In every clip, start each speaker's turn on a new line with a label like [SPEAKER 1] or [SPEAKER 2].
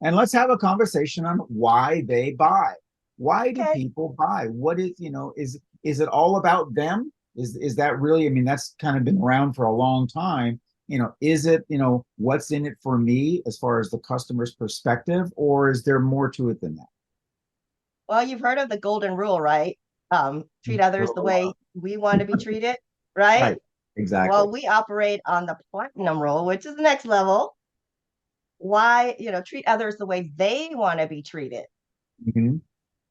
[SPEAKER 1] And let's have a conversation on why they buy. Why do
[SPEAKER 2] Okay.
[SPEAKER 1] people buy? What is, is it all about them? Is that really, I mean, that's kind of been around for a long time. Is it, what's in it for me as far as the customer's perspective, or is there more to it than that?
[SPEAKER 2] Well, you've heard of the golden rule, right? Treat others the way we want to be treated, right?
[SPEAKER 1] Right. Exactly.
[SPEAKER 2] Well, we operate on the platinum rule, which is the next level. Why, treat others the way they want to be treated,
[SPEAKER 1] Mhm.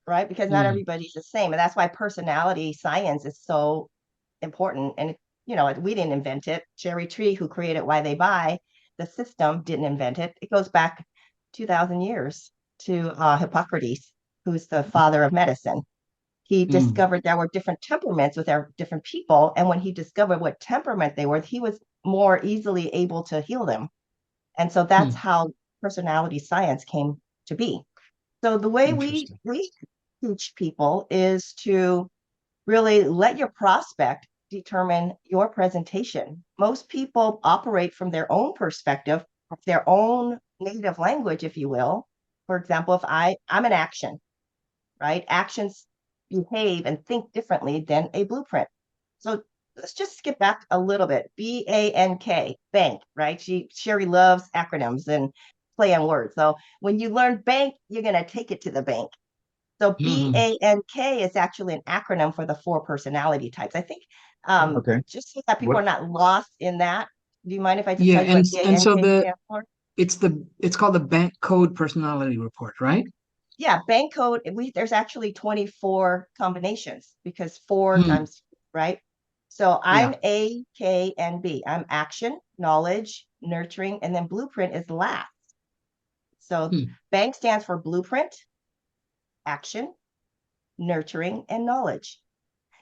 [SPEAKER 2] right? Because not
[SPEAKER 3] Mm,
[SPEAKER 2] everybody's the same. And that's why personality science is so important. And, we didn't invent it. Jerry Tree, who created Why They Buy, the system didn't invent it. It goes back 2,000 years to Hippocrates, who's the father of medicine. He
[SPEAKER 3] mm,
[SPEAKER 2] discovered there were different temperaments with our different people. And when he discovered what temperament they were, he was more easily able to heal them. And so that's
[SPEAKER 3] mm.
[SPEAKER 2] how personality science came to be. So the way we
[SPEAKER 3] Interesting.
[SPEAKER 2] we teach people is to really let your prospect determine your presentation. Most people operate from their own perspective, their own native language, if you will. For example, if I'm an action, right? Actions behave and think differently than a blueprint. So let's just skip back a little bit. BANK, bank, right? Sherry loves acronyms and play on words. So when you learn bank, you're going to take it to the bank. So
[SPEAKER 3] Hmm.
[SPEAKER 2] BANK is actually an acronym for the four personality types. I think
[SPEAKER 1] Okay.
[SPEAKER 2] just so that people
[SPEAKER 1] What?
[SPEAKER 2] are not lost in that. Do you mind if I just
[SPEAKER 3] Yeah,
[SPEAKER 2] tell you what
[SPEAKER 3] and so
[SPEAKER 2] BANK stands for?
[SPEAKER 3] it's called the Bank Code Personality Report, right?
[SPEAKER 2] Yeah, bank code. There's actually 24 combinations because four
[SPEAKER 3] Hmm.
[SPEAKER 2] times, right? So
[SPEAKER 3] Yeah.
[SPEAKER 2] I'm A, K, and B. I'm action, knowledge, nurturing, and then blueprint is last. So
[SPEAKER 3] Hmm.
[SPEAKER 2] bank stands for blueprint, action, nurturing, and knowledge.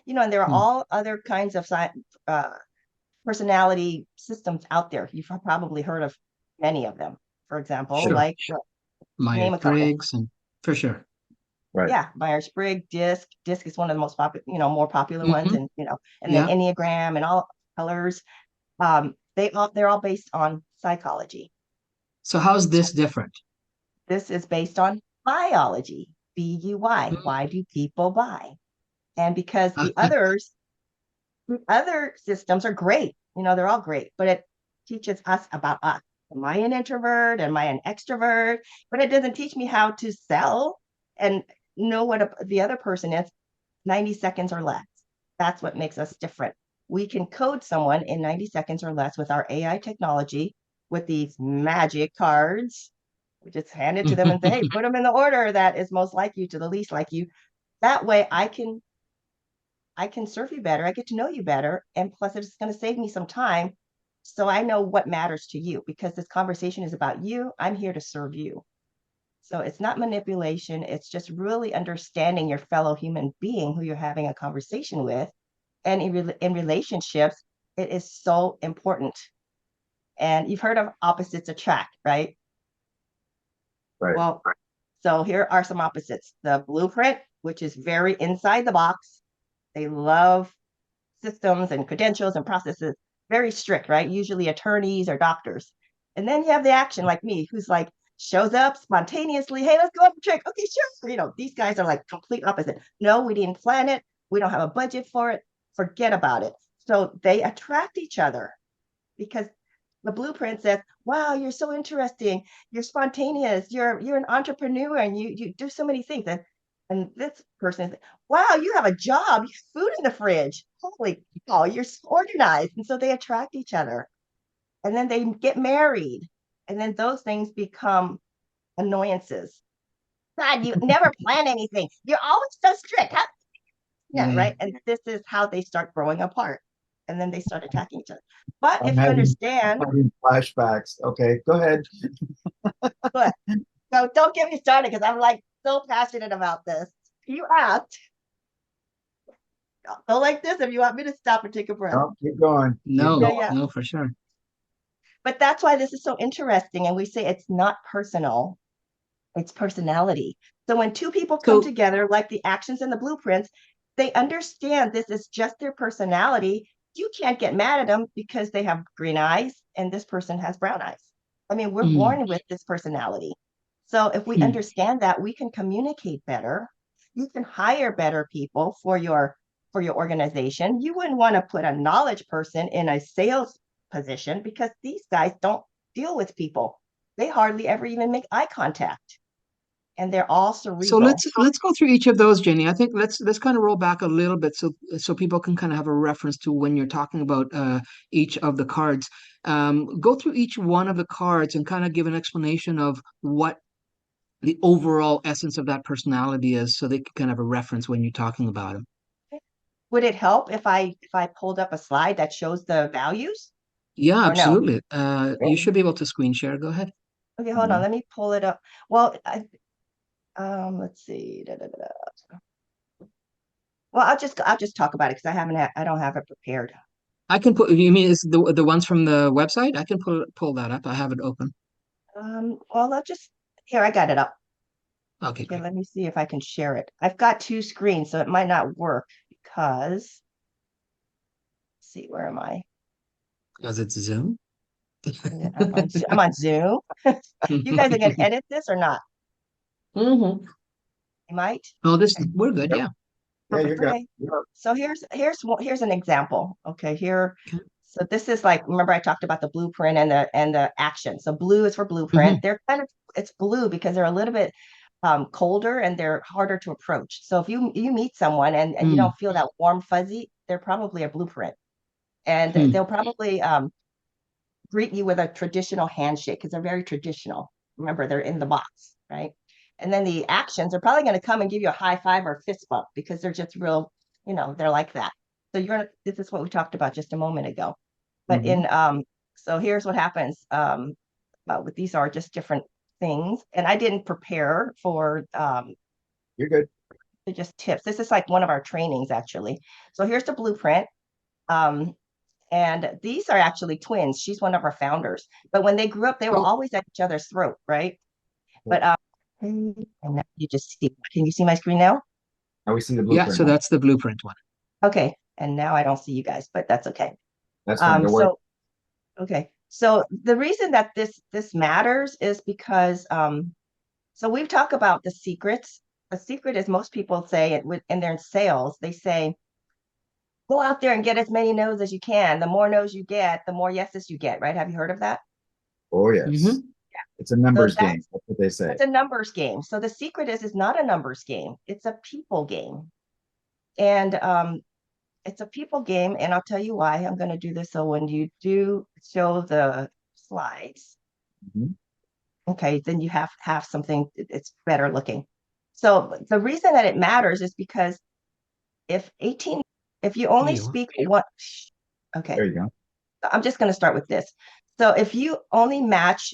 [SPEAKER 2] And there are
[SPEAKER 3] Hmm.
[SPEAKER 2] all other kinds of uh, personality systems out there. You've probably heard of many of them. For example,
[SPEAKER 3] Sure.
[SPEAKER 2] like name a couple.
[SPEAKER 3] Myers-Briggs, and for sure.
[SPEAKER 1] Right.
[SPEAKER 2] Yeah, Myers-Briggs, DISC. DISC is one of the most popular, more popular ones,
[SPEAKER 3] Hmm.
[SPEAKER 2] and and then
[SPEAKER 3] Yeah.
[SPEAKER 2] Enneagram and all colors. They're all based on psychology.
[SPEAKER 3] So how's this different?
[SPEAKER 2] This is based on biology. BUY. Why
[SPEAKER 3] Hmm.
[SPEAKER 2] do people buy? And because
[SPEAKER 3] Uh,
[SPEAKER 2] the other systems are great, they're all great, but it teaches us about us. Am I an introvert? Am I an extrovert? But it doesn't teach me how to sell and know what the other person is 90 seconds or less. That's what makes us different. We can code someone in 90 seconds or less with our AI technology with these magic cards. We just hand it to them and say, hey, put them in the order that is most like you to the least like you. That way I can serve you better. I get to know you better. And plus, it's going to save me some time. So I know what matters to you because this conversation is about you. I'm here to serve you. So it's not manipulation. It's just really understanding your fellow human being who you're having a conversation with. And in relationships, it is so important. And you've heard of opposites attract, right?
[SPEAKER 1] Right.
[SPEAKER 2] Well, so here are some opposites. The blueprint, which is very inside the box. They love systems and credentials and processes, very strict, right? Usually attorneys or doctors. And then you have the action like me, who's like shows up spontaneously. Hey, let's go up a trick. Okay, sure. These guys are like complete opposite. No, we didn't plan it. We don't have a budget for it. Forget about it. So they attract each other because the blueprint says, wow, you're so interesting. You're spontaneous. You're an entrepreneur and you do so many things. And this person is, wow, you have a job, you have food in the fridge. Holy cow, you're so organized. And so they attract each other. And then they get married. And then those things become annoyances. God, you never plan anything. You're always so strict. Yeah,
[SPEAKER 3] yeah.
[SPEAKER 2] right. And this is how they start growing apart. And then they start attacking each other. But
[SPEAKER 1] I'm
[SPEAKER 2] if you
[SPEAKER 1] having
[SPEAKER 2] understand,
[SPEAKER 1] I'm having flashbacks. Okay, go ahead.
[SPEAKER 2] but so don't get me started because I'm like so passionate about this. You asked, go like this if you want me to stop and take a breath.
[SPEAKER 1] No, keep going. Keep
[SPEAKER 2] Yeah,
[SPEAKER 3] No,
[SPEAKER 1] going.
[SPEAKER 2] yeah.
[SPEAKER 3] no, for sure.
[SPEAKER 2] But that's why this is so interesting. And we say it's not personal, it's personality. So when two people come
[SPEAKER 3] So,
[SPEAKER 2] together, like the actions and the blueprints, they understand this is just their personality. You can't get mad at them because they have green eyes and this person has brown eyes. I mean, we're
[SPEAKER 3] mm,
[SPEAKER 2] born with this personality. So if we
[SPEAKER 3] Hmm.
[SPEAKER 2] understand that, we can communicate better. You can hire better people for your organization. You wouldn't want to put a knowledge person in a sales position because these guys don't deal with people. They hardly ever even make eye contact, and they're all
[SPEAKER 3] So
[SPEAKER 2] cerebral.
[SPEAKER 3] let's go through each of those, Jenny. I think let's kind of roll back a little bit so people can kind of have a reference to when you're talking about each of the cards. Go through each one of the cards and kind of give an explanation of what the overall essence of that personality is, so they can kind of have a reference when you're talking about them.
[SPEAKER 2] Would it help if I pulled up a slide that shows the values
[SPEAKER 3] Yeah,
[SPEAKER 2] or no?
[SPEAKER 3] absolutely. You should be able to screen share. Go ahead.
[SPEAKER 2] Okay, hold on.
[SPEAKER 1] Mhm.
[SPEAKER 2] Let me pull it up. Well, let's see. Well, I'll just talk about it because I don't have it prepared.
[SPEAKER 3] I can put. You mean it's the ones from the website? I can pull that up. I have it open.
[SPEAKER 2] Well, I'll just here I got it up.
[SPEAKER 3] Okay,
[SPEAKER 2] Okay,
[SPEAKER 3] great.
[SPEAKER 2] let me see if I can share it. I've got two screens, so it might not work because let's see, where am I?
[SPEAKER 3] Because it's Zoom.
[SPEAKER 2] Yeah, I'm on Zoom. You guys are gonna edit this or not?
[SPEAKER 3] Hmm.
[SPEAKER 2] You might.
[SPEAKER 3] Oh, this
[SPEAKER 2] Okay,
[SPEAKER 3] we're good.
[SPEAKER 1] Yep.
[SPEAKER 3] Yeah.
[SPEAKER 1] Yeah, you're
[SPEAKER 3] Perfect.
[SPEAKER 1] good.
[SPEAKER 2] okay. So here's an example. Okay, here.
[SPEAKER 3] Okay.
[SPEAKER 2] So this is like, remember I talked about the blueprint and the action. So blue is for
[SPEAKER 3] Hmm.
[SPEAKER 2] blueprint. They're kind of it's blue because they're a little bit colder and they're harder to approach. So if you meet someone and you
[SPEAKER 3] Hmm.
[SPEAKER 2] don't feel that warm fuzzy, they're probably a blueprint, and
[SPEAKER 3] Hmm.
[SPEAKER 2] they'll probably greet you with a traditional handshake because they're very traditional. Remember, they're in the box, right? And then the actions are probably going to come and give you a high five or a fist bump because they're just real, they're like that. So this is what we talked about just a moment ago. But
[SPEAKER 1] Mhm.
[SPEAKER 2] so here's what happens. With these are just different things, and I didn't prepare for
[SPEAKER 1] You're good.
[SPEAKER 2] just tips. This is like one of our trainings actually. So here's the blueprint. Um, and these are actually twins. She's one of our founders. But when they grew up, they were
[SPEAKER 3] Oh,
[SPEAKER 2] always at each other's throat, right?
[SPEAKER 1] Cool.
[SPEAKER 2] But and now you just see. Can you see my screen now?
[SPEAKER 1] Now we see the
[SPEAKER 3] yeah.
[SPEAKER 1] blueprint
[SPEAKER 3] So
[SPEAKER 1] now.
[SPEAKER 3] that's the blueprint one.
[SPEAKER 2] Okay. And now I don't see you guys, but that's okay.
[SPEAKER 1] That's fine. Don't worry.
[SPEAKER 2] So okay. So the reason that this matters is because so we've talked about the secrets. The secret is most people say it with and they're in sales, they say, go out there and get as many no's as you can. The more no's you get, the more yeses you get, right? Have you heard of that?
[SPEAKER 1] Oh, yes.
[SPEAKER 3] Hmm.
[SPEAKER 1] It's a
[SPEAKER 2] So
[SPEAKER 1] numbers game. That's what they say.
[SPEAKER 2] that's a numbers game. So the secret is not a numbers game. It's a people game. And it's a people game. And I'll tell you why. I'm going to do this. So when you do show the slides,
[SPEAKER 1] Mhm.
[SPEAKER 2] okay, then you have something it's better looking. So the reason that it matters is because if 18, if you
[SPEAKER 3] There
[SPEAKER 2] only
[SPEAKER 3] you are.
[SPEAKER 2] speak one, okay,
[SPEAKER 1] There you go.
[SPEAKER 2] I'm just going to start with this. So if you don't match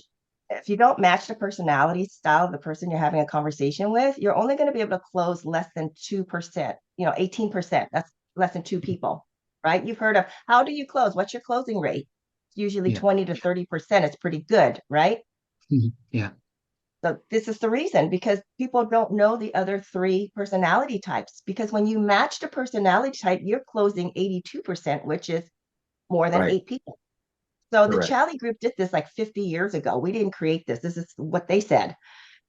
[SPEAKER 2] the personality style of the person you're having a conversation with, you're only going to be able to close less than 2%, 18%. That's less than two people, right? You've heard of how do you close? What's your closing rate? Usually
[SPEAKER 3] Yeah.
[SPEAKER 2] 20 to 30%. It's pretty good, right?
[SPEAKER 3] Mhm. Yeah.
[SPEAKER 2] So this is the reason because people don't know the other three personality types. Because when you match the personality type, you're closing 82%, which is more than
[SPEAKER 1] Right.
[SPEAKER 2] eight people. So the
[SPEAKER 1] Correct.
[SPEAKER 2] Challey Group did this like 50 years ago. We didn't create this. This is what they said.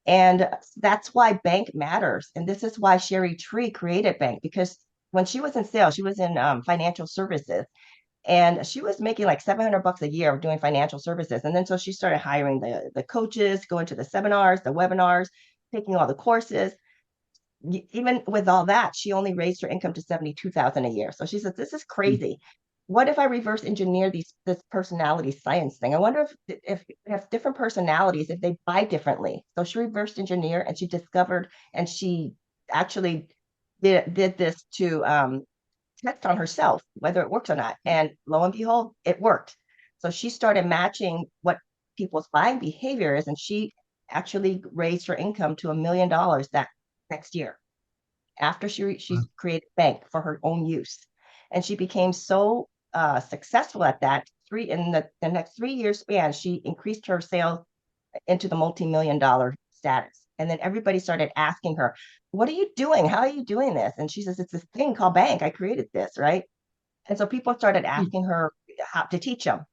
[SPEAKER 2] And that's why bank matters. And this is why Sherry Tree created bank because when she was in sales, she was in financial services and she was making like $700 a year doing financial services. And then so she started hiring the coaches, going to the seminars, the webinars, taking all the courses. Even with all that, she only raised her income to 72,000 a year. So she says, this is
[SPEAKER 3] Mm.
[SPEAKER 2] crazy. What if I reverse engineer this personality science thing? I wonder if we have different personalities, if they buy differently. So she reversed engineer and she discovered and she actually did this to test on herself, whether it works or not. And lo and behold, it worked. So she started matching what people's buying behavior is, and she actually raised her income to $1 million that next year after she created a bank for her own use. And she became so successful at that. In the next 3 years span, she increased her sales into the multi-million-dollar status. And then everybody started asking her, what are you doing? How are you doing this? And she says, it's this thing called bank. I created this, right? And so people started
[SPEAKER 3] Mm.
[SPEAKER 2] asking her how to teach them.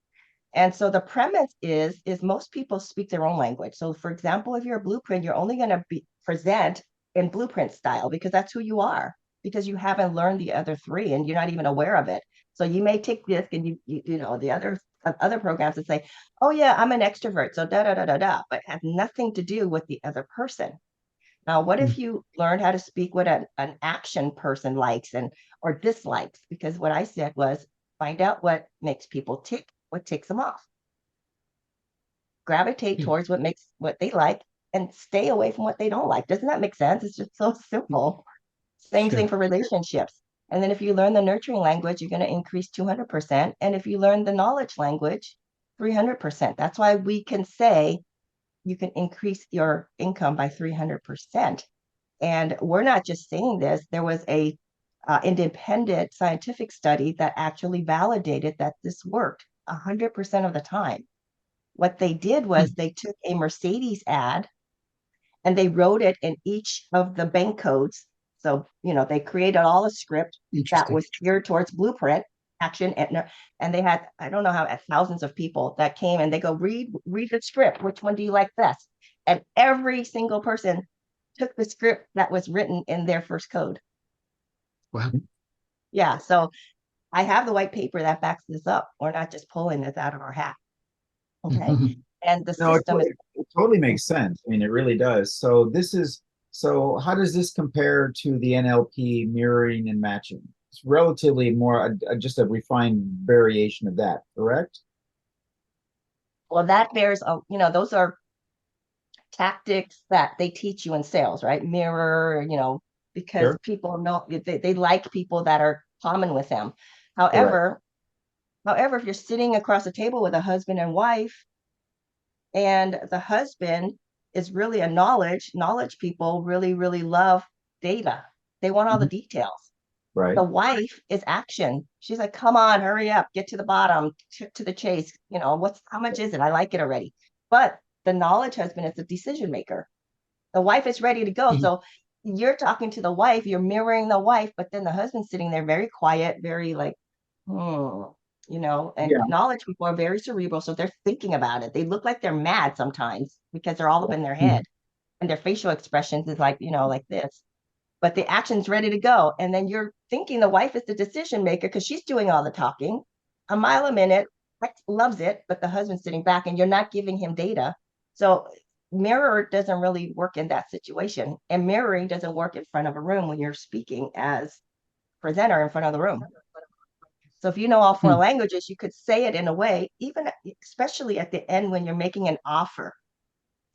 [SPEAKER 2] And so the premise is most people speak their own language. So for example, if you're a blueprint, you're only going to be present in blueprint style because that's who you are, because you haven't learned the other three and you're not even aware of it. So you may take this and you know the other programs that say, oh yeah, I'm an extrovert, so da da da da da, but it has nothing to do with the other person. Now, what if you learn how to speak what an action person likes and or dislikes? Because what I said was find out what makes people tick, what ticks them off. Gravitate towards what they like and stay away from what they don't like. Doesn't that make sense? It's just so simple. Same
[SPEAKER 3] Sure.
[SPEAKER 2] thing for relationships. And then if you learn the nurturing language, you're going to increase 200%. And if you learn the knowledge language, 300%. That's why we can say you can increase your income by 300%. And we're not just saying this. There was a independent scientific study that actually validated that this worked 100% of the time. What they did was they took a Mercedes ad and they wrote it in each of the bank codes. So, you know, they created all a script that
[SPEAKER 3] Interesting.
[SPEAKER 2] was geared towards blueprint action. And they had, I don't know how, thousands of people that came and they go, read the script. Which one do you like best? And every single person took the script that was written in their first code.
[SPEAKER 3] Wow.
[SPEAKER 2] Yeah. So I have the white paper that backs this up. We're not just pulling this out of our hat. Okay. And the
[SPEAKER 1] No,
[SPEAKER 2] system is
[SPEAKER 1] it totally makes sense. I mean, it really does. So how does this compare to the NLP mirroring and matching? It's relatively more just a refined variation of that, correct?
[SPEAKER 2] well, that bears, you know, those are tactics that they teach you in sales, right? Mirror, you know, because
[SPEAKER 1] Sure.
[SPEAKER 2] people know they like people that are common with them.
[SPEAKER 1] Correct.
[SPEAKER 2] However, if you're sitting across the table with a husband and wife, and the husband is really a knowledge people really, really love data. They want all the
[SPEAKER 1] Mhm.
[SPEAKER 2] details.
[SPEAKER 1] Right.
[SPEAKER 2] The wife is action. She's like, come on, hurry up, get to the bottom, to the chase. You know, how much is it? I like it already. But the knowledge husband is the decision maker. The wife is ready to go. So you're talking to the wife, you're mirroring the wife, but then the husband's sitting there very quiet, very like, hmm, you know, and
[SPEAKER 1] Yeah.
[SPEAKER 2] knowledge people are very cerebral. So they're thinking about it. They look like they're mad sometimes because they're all up in their head and their facial expressions is like, you know, like this. But the action's ready to go. And then you're thinking the wife is the decision maker because she's doing all the talking. A mile a minute, loves it, but the husband's sitting back and you're not giving him data. So mirror doesn't really work in that situation. And mirroring doesn't work in front of a room when you're speaking as presenter in front of the room. So if you know all four languages, you could say it in a way, even especially at the end when you're making an offer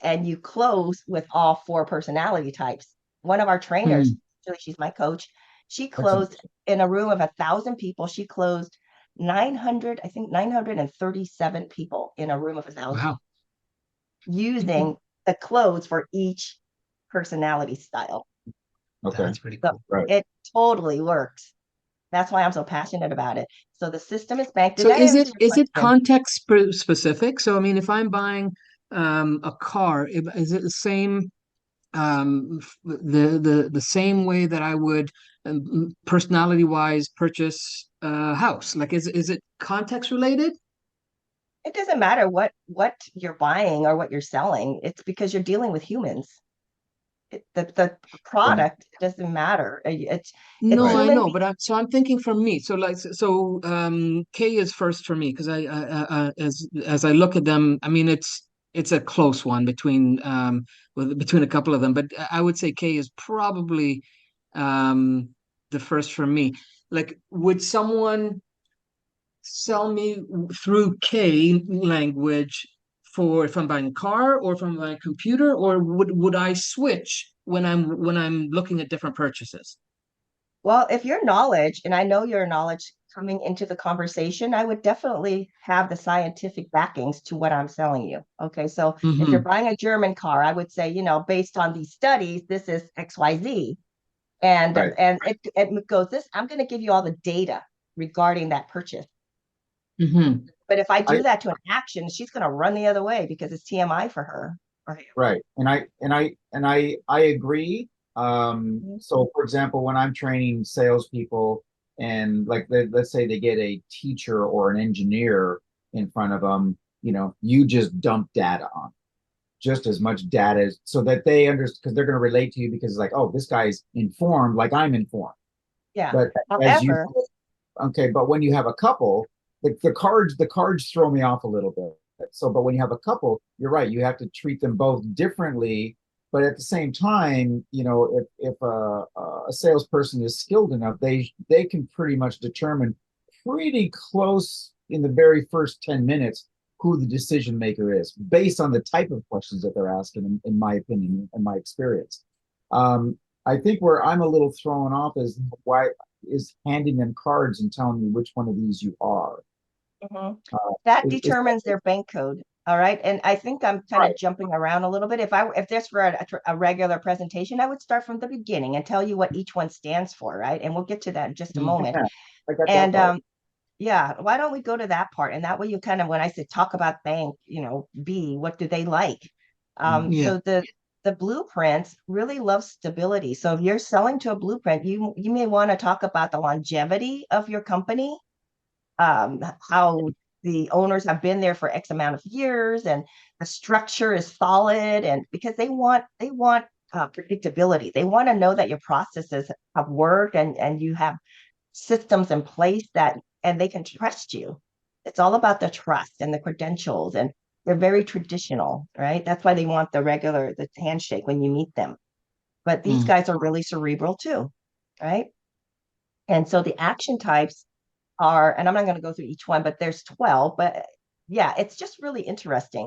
[SPEAKER 2] and you close with all four personality types. One of our trainers, actually, she's my coach, she closed in a room of 1,000 people. She closed 900, I think 937 people in a room of 1,000
[SPEAKER 3] Wow.
[SPEAKER 2] using the close for each personality style.
[SPEAKER 1] Okay.
[SPEAKER 3] That's pretty
[SPEAKER 2] So
[SPEAKER 3] cool.
[SPEAKER 1] Right.
[SPEAKER 2] it totally works. That's why I'm so passionate about it. So the system is banked. Did
[SPEAKER 3] So
[SPEAKER 2] that answer your
[SPEAKER 3] is it
[SPEAKER 2] question?
[SPEAKER 3] context specific? So I mean, if I'm buying a car, is it the same the same way that I would personality wise purchase a house? Like is it context related?
[SPEAKER 2] It doesn't matter what you're buying or what you're selling. It's because you're dealing with humans. The
[SPEAKER 1] Yeah.
[SPEAKER 2] product doesn't matter. It's
[SPEAKER 3] No,
[SPEAKER 1] Right.
[SPEAKER 3] I
[SPEAKER 2] human.
[SPEAKER 3] know, but I'm thinking for me. So like K is first for me because as I look at them, I mean it's a close one between a couple of them, but I would say K is probably um the first for me. Like would someone sell me through K language for if I'm buying a car or if I'm buying a computer, or would I switch when I'm looking at different purchases?
[SPEAKER 2] Well, if your knowledge, and I know your knowledge coming into the conversation, I would definitely have the scientific backings to what I'm selling you. Okay, so if you're
[SPEAKER 3] Hmm.
[SPEAKER 2] buying a German car, I would say, you know, based on these studies, this is XYZ. And
[SPEAKER 1] Right.
[SPEAKER 2] it goes this, I'm going to give you all the data regarding that purchase.
[SPEAKER 3] Hmm.
[SPEAKER 2] But if I
[SPEAKER 1] I
[SPEAKER 2] do that to an action, she's going to run the other way because it's TMI for her. Right.
[SPEAKER 1] Right. And I agree. So for example, when I'm training salespeople and like let's say they get a teacher or an engineer, in front of them, you just dump data on just as much data so that they understand because they're going to relate to you because it's like, oh, this guy's informed, like I'm informed.
[SPEAKER 2] Yeah.
[SPEAKER 1] But as you
[SPEAKER 2] However,
[SPEAKER 1] okay, but when you have a couple, the cards throw me off a little bit. So, but when you have a couple, you're right. You have to treat them both differently. But at the same time, if a salesperson is skilled enough, they can pretty much determine pretty close in the very first 10 minutes who the decision maker is based on the type of questions that they're asking, in my opinion, and my experience. I think where I'm a little thrown off is handing them cards and telling me which one of these you are.
[SPEAKER 2] mhm,
[SPEAKER 1] Uh,
[SPEAKER 2] that
[SPEAKER 1] is
[SPEAKER 2] determines their bank code. All right. And I think I'm kind
[SPEAKER 1] right.
[SPEAKER 2] of jumping around a little bit. If this were a regular presentation, I would start from the beginning and tell you what each one stands for, right? And we'll get to that in just a
[SPEAKER 3] Mm.
[SPEAKER 2] moment.
[SPEAKER 1] Yeah, I got that
[SPEAKER 2] And
[SPEAKER 1] part.
[SPEAKER 2] yeah, why don't we go to that part? And that way you kind of, when I say talk about bank, what do they like?
[SPEAKER 1] Mhm.
[SPEAKER 3] Yeah.
[SPEAKER 2] So the blueprints really love stability. So if you're selling to a blueprint, you may want to talk about the longevity of your company, how the owners have been there for X amount of years, and the structure is solid, and because they want predictability. They want to know that your processes have worked, and you have systems in place that and they can trust you. It's all about the trust and the credentials, and they're very traditional, right? That's why they want the handshake when you meet them. But these
[SPEAKER 3] Mm.
[SPEAKER 2] guys are really cerebral too, right? And so the action types are, and I'm not going to go through each one, but there's 12. But yeah, it's just really interesting.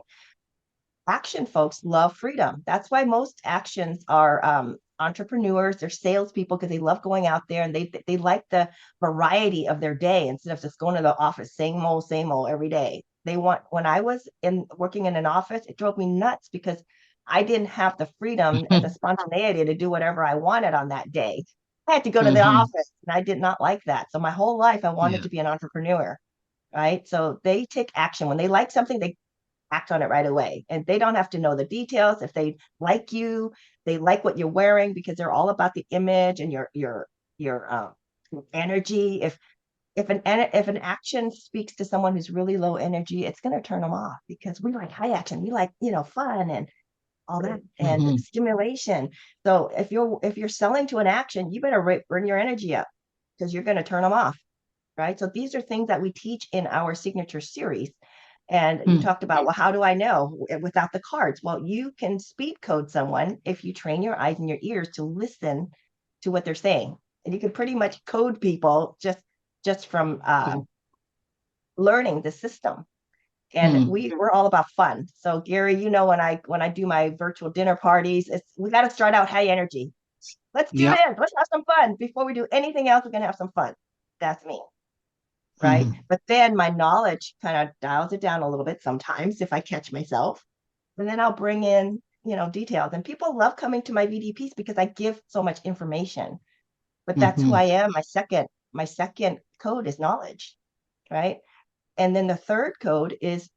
[SPEAKER 2] Action folks love freedom. That's why most actions are entrepreneurs, they're salespeople because they love going out there, and they like the variety of their day instead of just going to the office same old every day. They want When I was in working in an office, it drove me nuts because I didn't have the freedom and the spontaneity to do whatever I wanted on that day. I had to go to the
[SPEAKER 3] Hmm.
[SPEAKER 2] office, and I did not like that. So my whole life I wanted
[SPEAKER 3] Yeah.
[SPEAKER 2] to be an entrepreneur, right? So they take action when they like something. They act on it right away. And they don't have to know the details. If they like you, they like what you're wearing because they're all about the image and your energy. If an action speaks to someone who's really low energy, it's going to turn them off because we like high action. We like fun and all that and
[SPEAKER 3] Hmm.
[SPEAKER 2] stimulation. So if you're selling to an action, you better bring your energy up because you're going to turn them off, right? So these are things that we teach in our signature series. And you
[SPEAKER 3] Mm.
[SPEAKER 2] talked about, well, how do I know without the cards? Well, you can speed code someone if you train your eyes and your ears to listen to what they're saying. And you can pretty much code people just from learning the system. And
[SPEAKER 3] Mm.
[SPEAKER 2] we're all about fun. So Gary, when I do my virtual dinner parties, we got to start out high energy. Let's do
[SPEAKER 3] Yep.
[SPEAKER 2] this. Let's have some fun. Before we do anything else, we're gonna have some fun. That's me, right?
[SPEAKER 3] Hmm.
[SPEAKER 2] But then my knowledge kind of dials it down a little bit sometimes if I catch myself. And then I'll bring in, details. And people love coming to my VDPs because I give so much information. But that's who
[SPEAKER 3] Hmm.
[SPEAKER 2] I am. My second code is knowledge, right? And then the third code is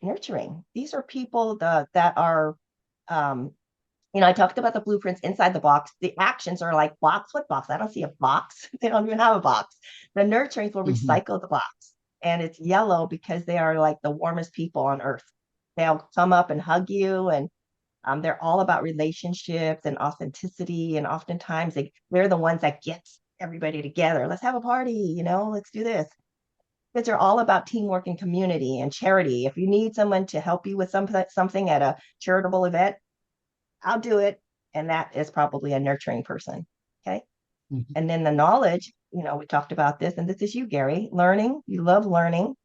[SPEAKER 2] nurturing. These are people that are um, I talked about the blueprints inside the box. The actions are like box. What box? I don't see a box. They don't even have a box. The nurturings will
[SPEAKER 3] Hmm.
[SPEAKER 2] recycle the box. And it's yellow because they are like the warmest people on earth. They'll come up and hug you, and they're all about relationships and authenticity. And oftentimes they're the ones that gets everybody together. Let's have a party, let's do this. Because they're all about teamwork and community and charity. If you need someone to help you with something at a charitable event, I'll do it. And that is probably a nurturing person. Okay.
[SPEAKER 3] Hmm.
[SPEAKER 2] And then the knowledge, we talked about this, and this is you, Gary, learning. You love learning.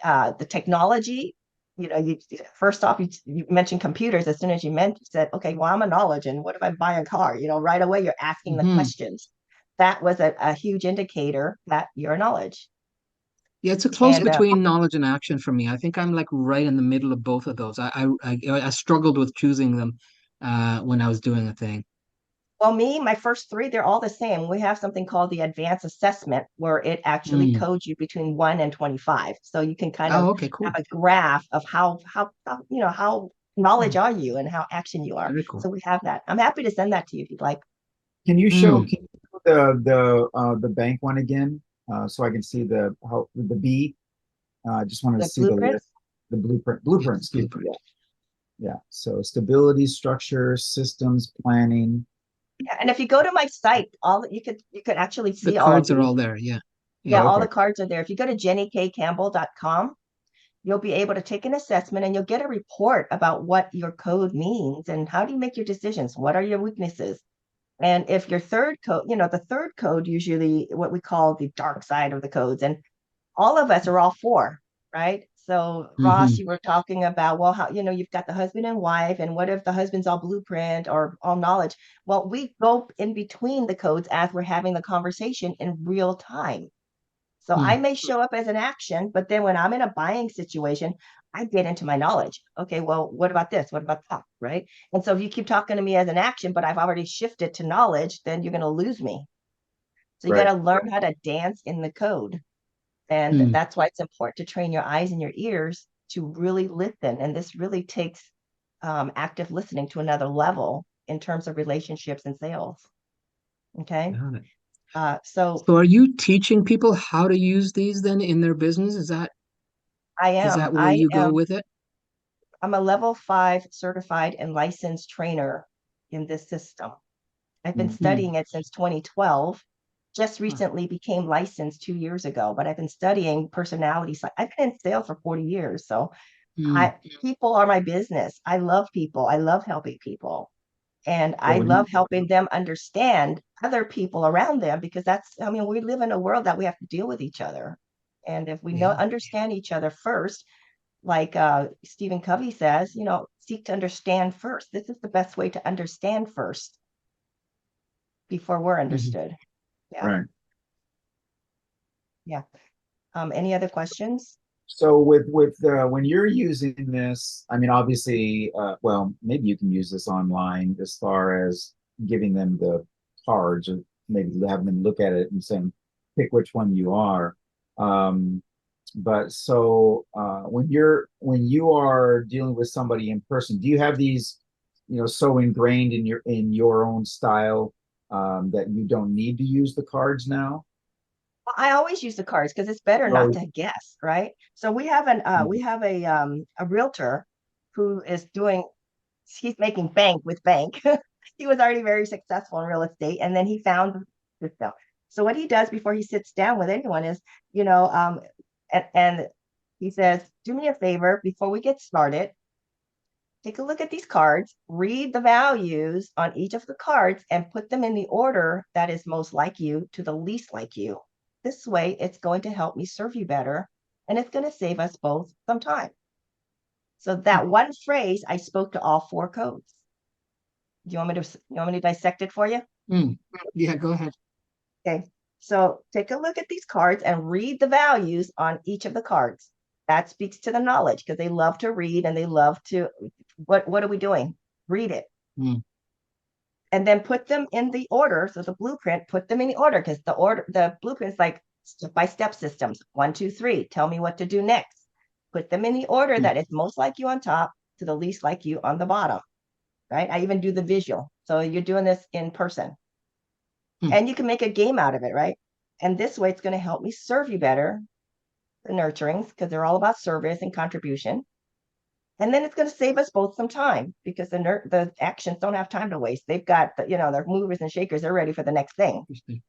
[SPEAKER 2] The technology, you first off, you mentioned computers. As soon as you said, okay, well, I'm a knowledge. And what if I buy a car? Right away, you're asking the
[SPEAKER 3] Hmm.
[SPEAKER 2] questions. That was a huge indicator that you're knowledge.
[SPEAKER 3] Yeah, it's a close
[SPEAKER 2] And
[SPEAKER 3] between knowledge and action for me. I think I'm like right in the middle of both of those. I struggled with choosing them when I was doing a thing.
[SPEAKER 2] well, my first three, they're all the same. We have something called the advanced assessment where it actually
[SPEAKER 3] Mm.
[SPEAKER 2] codes you between 1 and 25. So you can kind of
[SPEAKER 3] Oh, okay,
[SPEAKER 2] have
[SPEAKER 3] cool.
[SPEAKER 2] a graph of how knowledge are you and how action you are.
[SPEAKER 3] Very cool.
[SPEAKER 2] So we have that. I'm happy to send that to you if you'd like.
[SPEAKER 3] Mm.
[SPEAKER 1] Can you show the bank one again, so I can see the B? I just wanted to
[SPEAKER 2] The
[SPEAKER 1] see the
[SPEAKER 2] blueprints.
[SPEAKER 1] list, the blueprint, excuse me.
[SPEAKER 3] Blueprint.
[SPEAKER 1] Yeah. So stability, structure, systems, planning.
[SPEAKER 2] Yeah, and if you go to my site, all you could actually
[SPEAKER 3] The
[SPEAKER 2] see all of
[SPEAKER 3] cards are
[SPEAKER 2] these.
[SPEAKER 3] all there. Yeah.
[SPEAKER 2] Yeah,
[SPEAKER 3] Yeah.
[SPEAKER 1] Oh,
[SPEAKER 2] all
[SPEAKER 1] okay.
[SPEAKER 2] the cards are there. If you go to jennykcampbell.com, you'll be able to take an assessment and you'll get a report about what your code means and how do you make your decisions? What are your weaknesses? And if your third code, the third code usually what we call the dark side of the codes, and all of us are all four, right? So Ross,
[SPEAKER 3] Hmm.
[SPEAKER 2] you were talking about, well, how, you've got the husband and wife, and what if the husband's all blueprint or all knowledge? Well, we go in between the codes as we're having the conversation in real time. So I
[SPEAKER 3] Hmm.
[SPEAKER 2] may show up as an action, but then when I'm in a buying situation, I get into my knowledge. Okay, well, what about this? What about that? Right. And so if you keep talking to me as an action, but I've already shifted to knowledge, then you're going to lose me. So you got
[SPEAKER 1] Right.
[SPEAKER 2] to learn how to dance in the code. And
[SPEAKER 3] Hmm.
[SPEAKER 2] that's why it's important to train your eyes and your ears to really listen. And this really takes active listening to another level in terms of relationships and sales. Okay.
[SPEAKER 3] Got it.
[SPEAKER 2] So
[SPEAKER 3] So are you teaching people how to use these then in their business?
[SPEAKER 2] I
[SPEAKER 3] Is
[SPEAKER 2] am,
[SPEAKER 3] that where
[SPEAKER 2] I
[SPEAKER 3] you go
[SPEAKER 2] am,
[SPEAKER 3] with it?
[SPEAKER 2] I'm a level 5 certified and licensed trainer in this system. I've been
[SPEAKER 1] Mhm.
[SPEAKER 3] Hmm.
[SPEAKER 2] studying it since 2012. Just
[SPEAKER 3] Huh.
[SPEAKER 2] recently became licensed 2 years ago, but I've been studying personality. I've been in sales for 40 years. So
[SPEAKER 3] Hmm.
[SPEAKER 2] I people are my business. I love people. I love helping people. And
[SPEAKER 1] So
[SPEAKER 2] I
[SPEAKER 1] when you,
[SPEAKER 2] love helping them understand other people around them because I mean, we live in a world that we have to deal with each other. And if we know
[SPEAKER 3] Yeah.
[SPEAKER 2] understand each other first, like Stephen Covey says, seek to understand first. This is the best way to understand first before we're
[SPEAKER 3] Hmm.
[SPEAKER 2] understood. Yeah,
[SPEAKER 1] right.
[SPEAKER 2] yeah. Any other questions?
[SPEAKER 1] So when you're using this, I mean, obviously, well, maybe you can use this online as far as giving them the cards, or maybe having them look at it and saying, pick which one you are. Um, but so when you are dealing with somebody in person, do you have these, so ingrained in your own style that you don't need to use the cards now?
[SPEAKER 2] Well, I always use the cards because it's better not
[SPEAKER 1] Oh,
[SPEAKER 2] to guess, right? So we have a realtor who is doing he's making bank with bank. He was already very successful in real estate, and then he found this stuff. So what he does before he sits down with anyone is, you know, and he says, "Do me a favor before we get started. Take a look at these cards, read the values on each of the cards, and put them in the order that is most like you to the least like you. This way, it's going to help me serve you better, and it's going to save us both some time." So that one phrase, I spoke to all four codes. Do you want me to dissect it for you?
[SPEAKER 3] Hmm. Yeah, go ahead.
[SPEAKER 2] Okay. So take a look at these cards and read the values on each of the cards. That speaks to the knowledge because they love to read and they love to what are we doing? Read it.
[SPEAKER 3] Hmm.
[SPEAKER 2] And then put them in the order. So the blueprint, put them in the order because the blueprint's like step-by-step systems. 1, 2, 3. Tell me what to do next. Put them in the order
[SPEAKER 3] Hmm.
[SPEAKER 2] that is most like you on top to the least like you on the bottom. Right? I even do the visual. So you're doing this in person.
[SPEAKER 3] Hmm.
[SPEAKER 2] And you can make a game out of it, right? And this way it's going to help me serve you better, the nurturings, because they're all about service and contribution. And then it's going to save us both some time because the actions don't have time to waste. They've got their movers and shakers. They're ready for the next thing.
[SPEAKER 3] Interesting.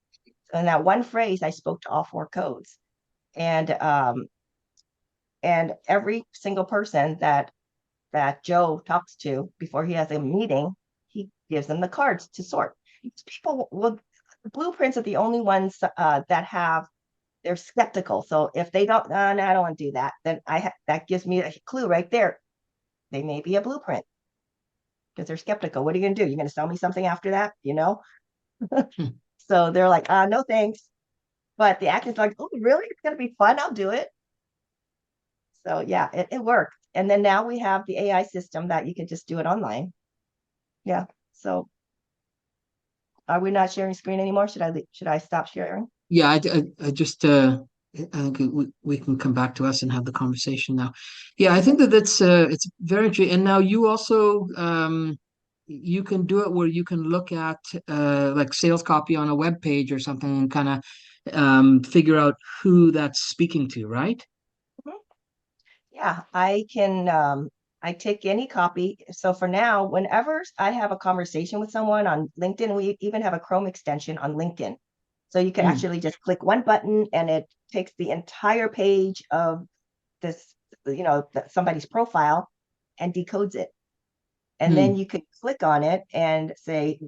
[SPEAKER 2] So in that one phrase, I spoke to all four codes, and every single person that Joe talks to before he has a meeting, he gives them the cards to sort. People will the blueprints are the only ones they're skeptical. So if they don't, no, I don't want to do that, then that gives me a clue right there. They may be a blueprint because they're skeptical. What are you going to do? You're going to sell me something after that,
[SPEAKER 3] Hmm.
[SPEAKER 2] So they're like, no thanks. But the action's like, oh, really? It's going to be fun. I'll do it. So yeah, it worked. And then now we have the AI system that you can just do it online. Yeah. So are we not sharing screen anymore? Should I stop sharing?
[SPEAKER 3] Yeah, I just I think we can come back to us and have the conversation now. Yeah, I think that it's very interesting. And now you also you can do it where you can look at like sales copy on a web page or something and kind of figure out who that's speaking to, right?
[SPEAKER 2] Yeah, I take any copy. So for now, whenever I have a conversation with someone on LinkedIn, we even have a Chrome extension on LinkedIn. So you can
[SPEAKER 3] Mm,
[SPEAKER 2] actually just click one button and it takes the entire page of this, somebody's profile and decodes it. And then
[SPEAKER 3] mm.
[SPEAKER 2] you could click on it and say,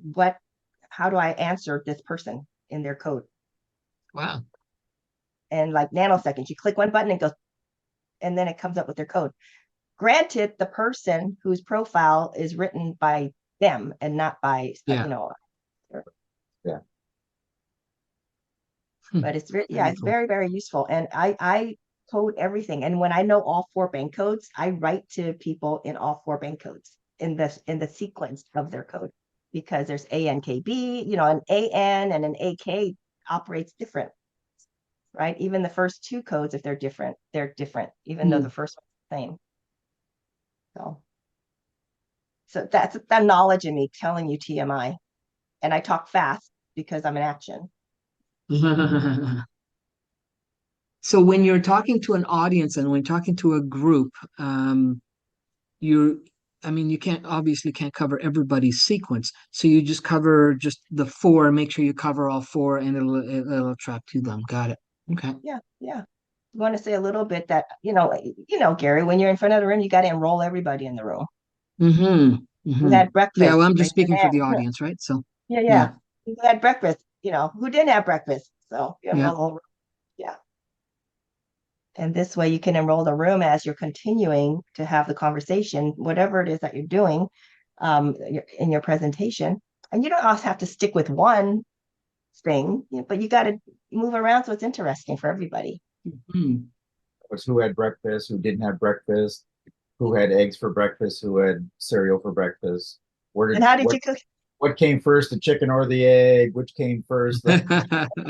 [SPEAKER 2] how do I answer this person in their code?
[SPEAKER 3] Wow.
[SPEAKER 2] And like nanoseconds, you click one button and goes, and then it comes up with their code. Granted, the person whose profile is written by them and not by,
[SPEAKER 3] Yeah.
[SPEAKER 1] Yeah.
[SPEAKER 3] Hmm.
[SPEAKER 2] but
[SPEAKER 3] Very
[SPEAKER 2] it's
[SPEAKER 3] cool.
[SPEAKER 2] very, very useful. And I code everything. And when I know all four bank codes, I write to people in all four bank codes in the sequence of their code because there's ANKB, an AN and an AK operates different, right? Even the first two codes, if they're different, even though the
[SPEAKER 3] Mm.
[SPEAKER 2] first one's the same. So, so that's the knowledge in me telling you TMI. And I talk fast because I'm in action.
[SPEAKER 3] So when you're talking to an audience and when you're talking to a group, you're, I mean, you can't obviously can't cover everybody's sequence. So you just cover just the four, make sure you cover all four, and it'll attract to them. Got it. Okay.
[SPEAKER 2] Yeah, yeah. I want to say a little bit that, Gary, when you're in front of the room, you got to enroll everybody in the room.
[SPEAKER 3] Mm-hmm.
[SPEAKER 2] Who
[SPEAKER 3] Mm-hmm.
[SPEAKER 2] had
[SPEAKER 3] Yeah,
[SPEAKER 2] breakfast?
[SPEAKER 3] well, I'm just
[SPEAKER 2] Raise your
[SPEAKER 3] speaking for
[SPEAKER 2] hand.
[SPEAKER 3] the audience, right? So,
[SPEAKER 2] Yeah,
[SPEAKER 3] yeah,
[SPEAKER 2] yeah. Who had breakfast? Who didn't have breakfast? So you
[SPEAKER 3] yeah.
[SPEAKER 2] enroll the whole room. Yeah. And this way you can enroll the room as you're continuing to have the conversation, whatever it is that you're doing in your presentation. And you don't always have to stick with one thing, but you got to move around so it's interesting for everybody.
[SPEAKER 3] Hmm.
[SPEAKER 1] Was who had breakfast, who didn't have breakfast, who had eggs for breakfast, who had cereal for breakfast. Where
[SPEAKER 2] And
[SPEAKER 1] did
[SPEAKER 2] how did you cook?
[SPEAKER 1] what came first, the chicken or the egg? Which came first? The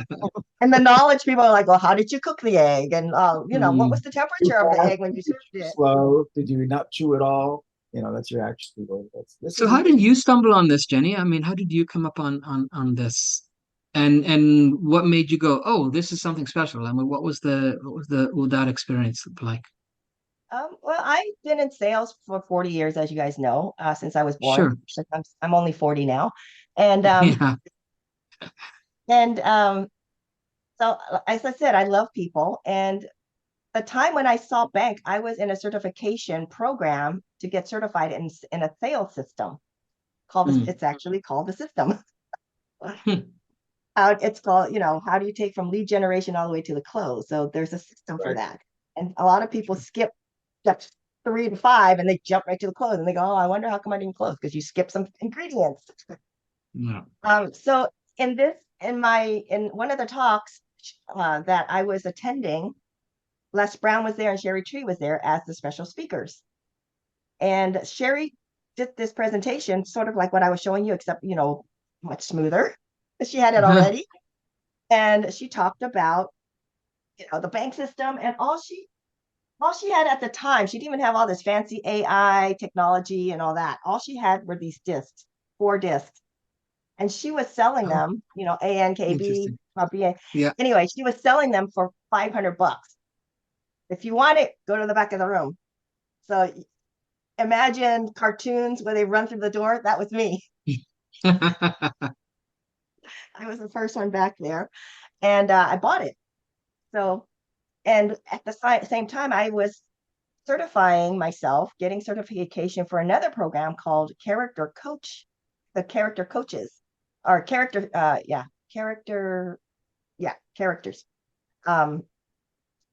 [SPEAKER 2] And the knowledge people are like, well, how did you cook the egg? And what was
[SPEAKER 3] Mm.
[SPEAKER 2] the
[SPEAKER 1] too
[SPEAKER 2] temperature of the
[SPEAKER 1] fast?
[SPEAKER 2] egg when you
[SPEAKER 1] Too
[SPEAKER 2] served it?
[SPEAKER 1] slow? Did you not chew it all? That's your action people. This
[SPEAKER 3] So
[SPEAKER 1] is
[SPEAKER 3] how did
[SPEAKER 1] interesting.
[SPEAKER 3] you stumble on this, Jenny? I mean, how did you come up on this? And what made you go, oh, this is something special? I mean, what that experience like?
[SPEAKER 2] Well, I've been in sales for 40 years, as you guys know, since I was born.
[SPEAKER 3] Sure.
[SPEAKER 2] Since I'm only 40 now, and
[SPEAKER 3] Yeah.
[SPEAKER 2] and so as I said, I love people. And the time when I saw bank, I was in a certification program to get certified in a sales system called this.
[SPEAKER 3] Mm.
[SPEAKER 2] It's actually called the system.
[SPEAKER 3] Hmm.
[SPEAKER 2] It's called, how do you take from lead generation all the way to the close? So there's a system for
[SPEAKER 1] Right.
[SPEAKER 2] that. And a lot of people
[SPEAKER 3] Sure.
[SPEAKER 2] skip steps 3 to 5 and they jump right to the close and they go, oh, I wonder how come I didn't close because you skipped some ingredients.
[SPEAKER 3] Yeah.
[SPEAKER 2] So in one of the talks that I was attending, Les Brown was there and Sherry Tree was there as the special speakers. And Sherry did this presentation, sort of like what I was showing you, except, much smoother. She had it
[SPEAKER 3] Uh-huh.
[SPEAKER 2] already. And she talked about, the bank system and all she had at the time, she didn't even have all this fancy AI technology and all that. All she had were these discs, 4 discs. And she was selling
[SPEAKER 3] Oh,
[SPEAKER 2] them, ANKB,
[SPEAKER 3] interesting.
[SPEAKER 2] BA.
[SPEAKER 3] Yeah.
[SPEAKER 2] Anyway, she was selling them for $500. If you want it, go to the back of the room. So imagine cartoons where they run through the door. That was me. I was the first one back there, and I bought it. So, and at the same time, I was certifying myself, getting certification for another program called Character Coach, the Character Coaches, or Character, Character, Characters. Um,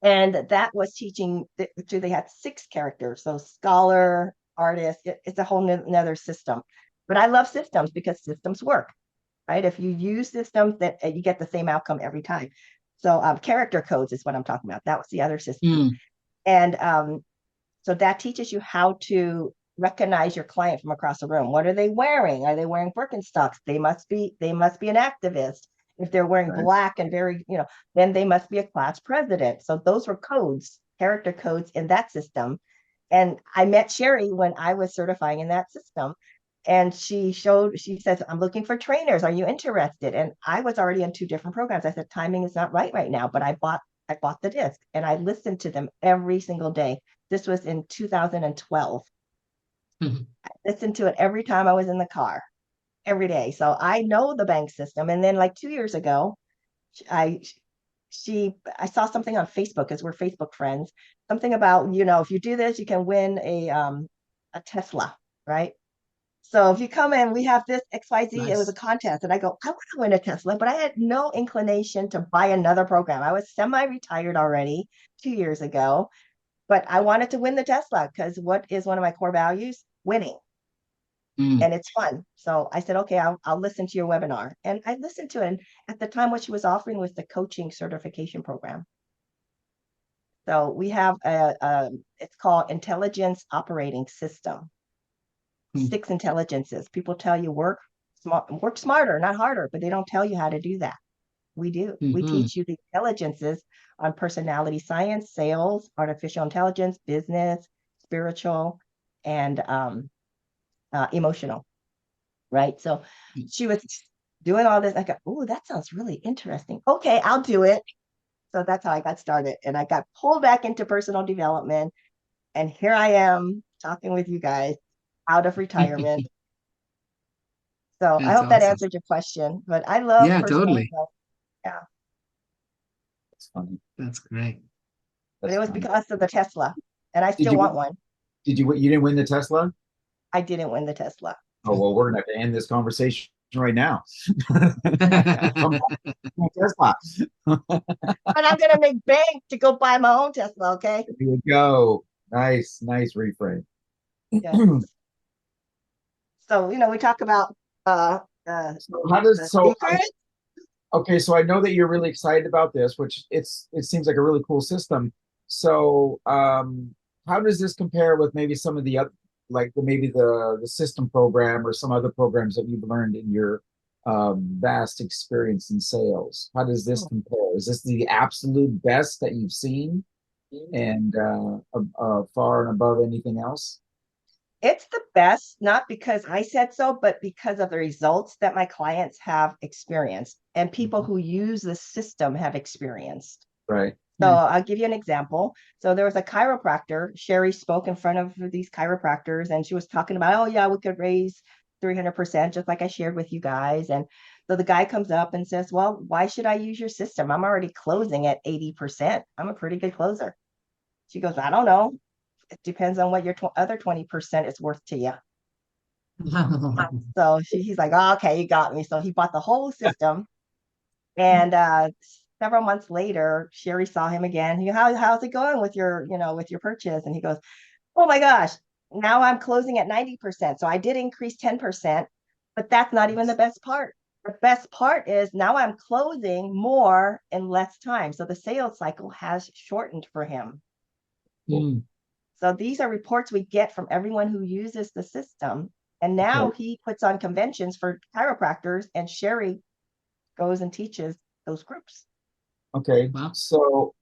[SPEAKER 2] and that was teaching. They had 6 characters, so scholar, artist. It's a whole another system. But I love systems because systems work, right? If you use systems, that you get the same outcome every time. So character codes is what I'm talking about. That was the other system,
[SPEAKER 3] Mm.
[SPEAKER 2] and so that teaches you how to recognize your client from across the room. What are they wearing? Are they wearing Birkenstocks? They must be an activist. If they're wearing
[SPEAKER 1] Right.
[SPEAKER 2] black and very, then they must be a class president. So those were codes, character codes in that system. And I met Sherry when I was certifying in that system. And she says, I'm looking for trainers. Are you interested? And I was already in 2 different programs. I said, timing is not right now, but I bought the disc and I listened to them every single day This was in 2012.
[SPEAKER 3] Mhm.
[SPEAKER 2] I listened to it every time I was in the car, every day. So I know the bank system. And then like 2 years ago, I I saw something on Facebook because we're Facebook friends, something about, if you do this, you can win a Tesla, right? So if you come in, we have this XYZ, it was a
[SPEAKER 3] Nice.
[SPEAKER 2] contest. And I go, I want to win a Tesla, but I had no inclination to buy another program. I was semi-retired already 2 years ago, but I wanted to win the Tesla because what is one of my core values? Winning.
[SPEAKER 3] Mm.
[SPEAKER 2] And it's fun. So I said, okay, I'll listen to your webinar. And I listened to it. And at the time, what she was offering was the coaching certification program. So we have it's called Intelligence Operating System.
[SPEAKER 3] Mm.
[SPEAKER 2] 6 intelligences. People tell you work smarter, not harder, but they don't tell you how to do that. We do. We
[SPEAKER 3] Mhm.
[SPEAKER 2] teach you the intelligences on personality science, sales, artificial intelligence, business, spiritual, and emotional. Right. So she was doing all this. I go, oh, that sounds really interesting. Okay, I'll do it. So that's how I got started. And I got pulled back into personal development. And here I am talking with you guys out of retirement. So I
[SPEAKER 3] That's
[SPEAKER 2] hope that
[SPEAKER 3] awesome.
[SPEAKER 2] answered your question. But I love
[SPEAKER 3] Yeah,
[SPEAKER 2] personal
[SPEAKER 3] totally.
[SPEAKER 2] development. Yeah.
[SPEAKER 1] That's funny.
[SPEAKER 3] That's great.
[SPEAKER 2] But
[SPEAKER 1] That's
[SPEAKER 2] it was
[SPEAKER 1] funny.
[SPEAKER 2] because of the Tesla. And I
[SPEAKER 1] Did
[SPEAKER 2] still want
[SPEAKER 1] you
[SPEAKER 2] one.
[SPEAKER 1] you didn't win the Tesla?
[SPEAKER 2] I didn't win the Tesla.
[SPEAKER 1] Oh well, we're gonna have to end this conversation right now. Come back to Tesla.
[SPEAKER 2] But I'm gonna make bank to go buy my own Tesla, okay?
[SPEAKER 1] Here you go. Nice reframe.
[SPEAKER 2] Yes. So, we talk about
[SPEAKER 1] So how does
[SPEAKER 2] the
[SPEAKER 1] so I
[SPEAKER 2] secret.
[SPEAKER 1] okay, so I know that you're really excited about this, which it seems like a really cool system. So how does this compare with maybe some of the other like maybe the system program or some other programs that you've learned in your vast experience in sales? How does this compare? Is this the absolute best that you've seen and far and above anything else?
[SPEAKER 2] It's the best, not because I said so, but because of the results that my clients have experienced and people who use the system have experienced.
[SPEAKER 1] Right.
[SPEAKER 2] So
[SPEAKER 3] Mm.
[SPEAKER 2] I'll give you an example. So there was a chiropractor. Sherry spoke in front of these chiropractors and she was talking about, oh, yeah, we could raise 300%, just like I shared with you guys. And so the guy comes up and says, well, why should I use your system? I'm already closing at 80%. I'm a pretty good closer. She goes, I don't know. It depends on what your other 20% is worth to you. So he's like, oh, okay, you got me. So he bought the whole system. And several months later, Sherry saw him again. How's it going with your purchase? And he goes, oh my gosh, now I'm closing at 90%. So I did increase 10%, but that's not even the best part. The best part is now I'm closing more in less time. So the sales cycle has shortened for him.
[SPEAKER 3] Mm.
[SPEAKER 2] So these are reports we get from everyone who uses the system. And now
[SPEAKER 1] Okay.
[SPEAKER 2] he puts on conventions for chiropractors, and Sherry goes and teaches those groups.
[SPEAKER 1] Okay.
[SPEAKER 3] Wow.
[SPEAKER 1] So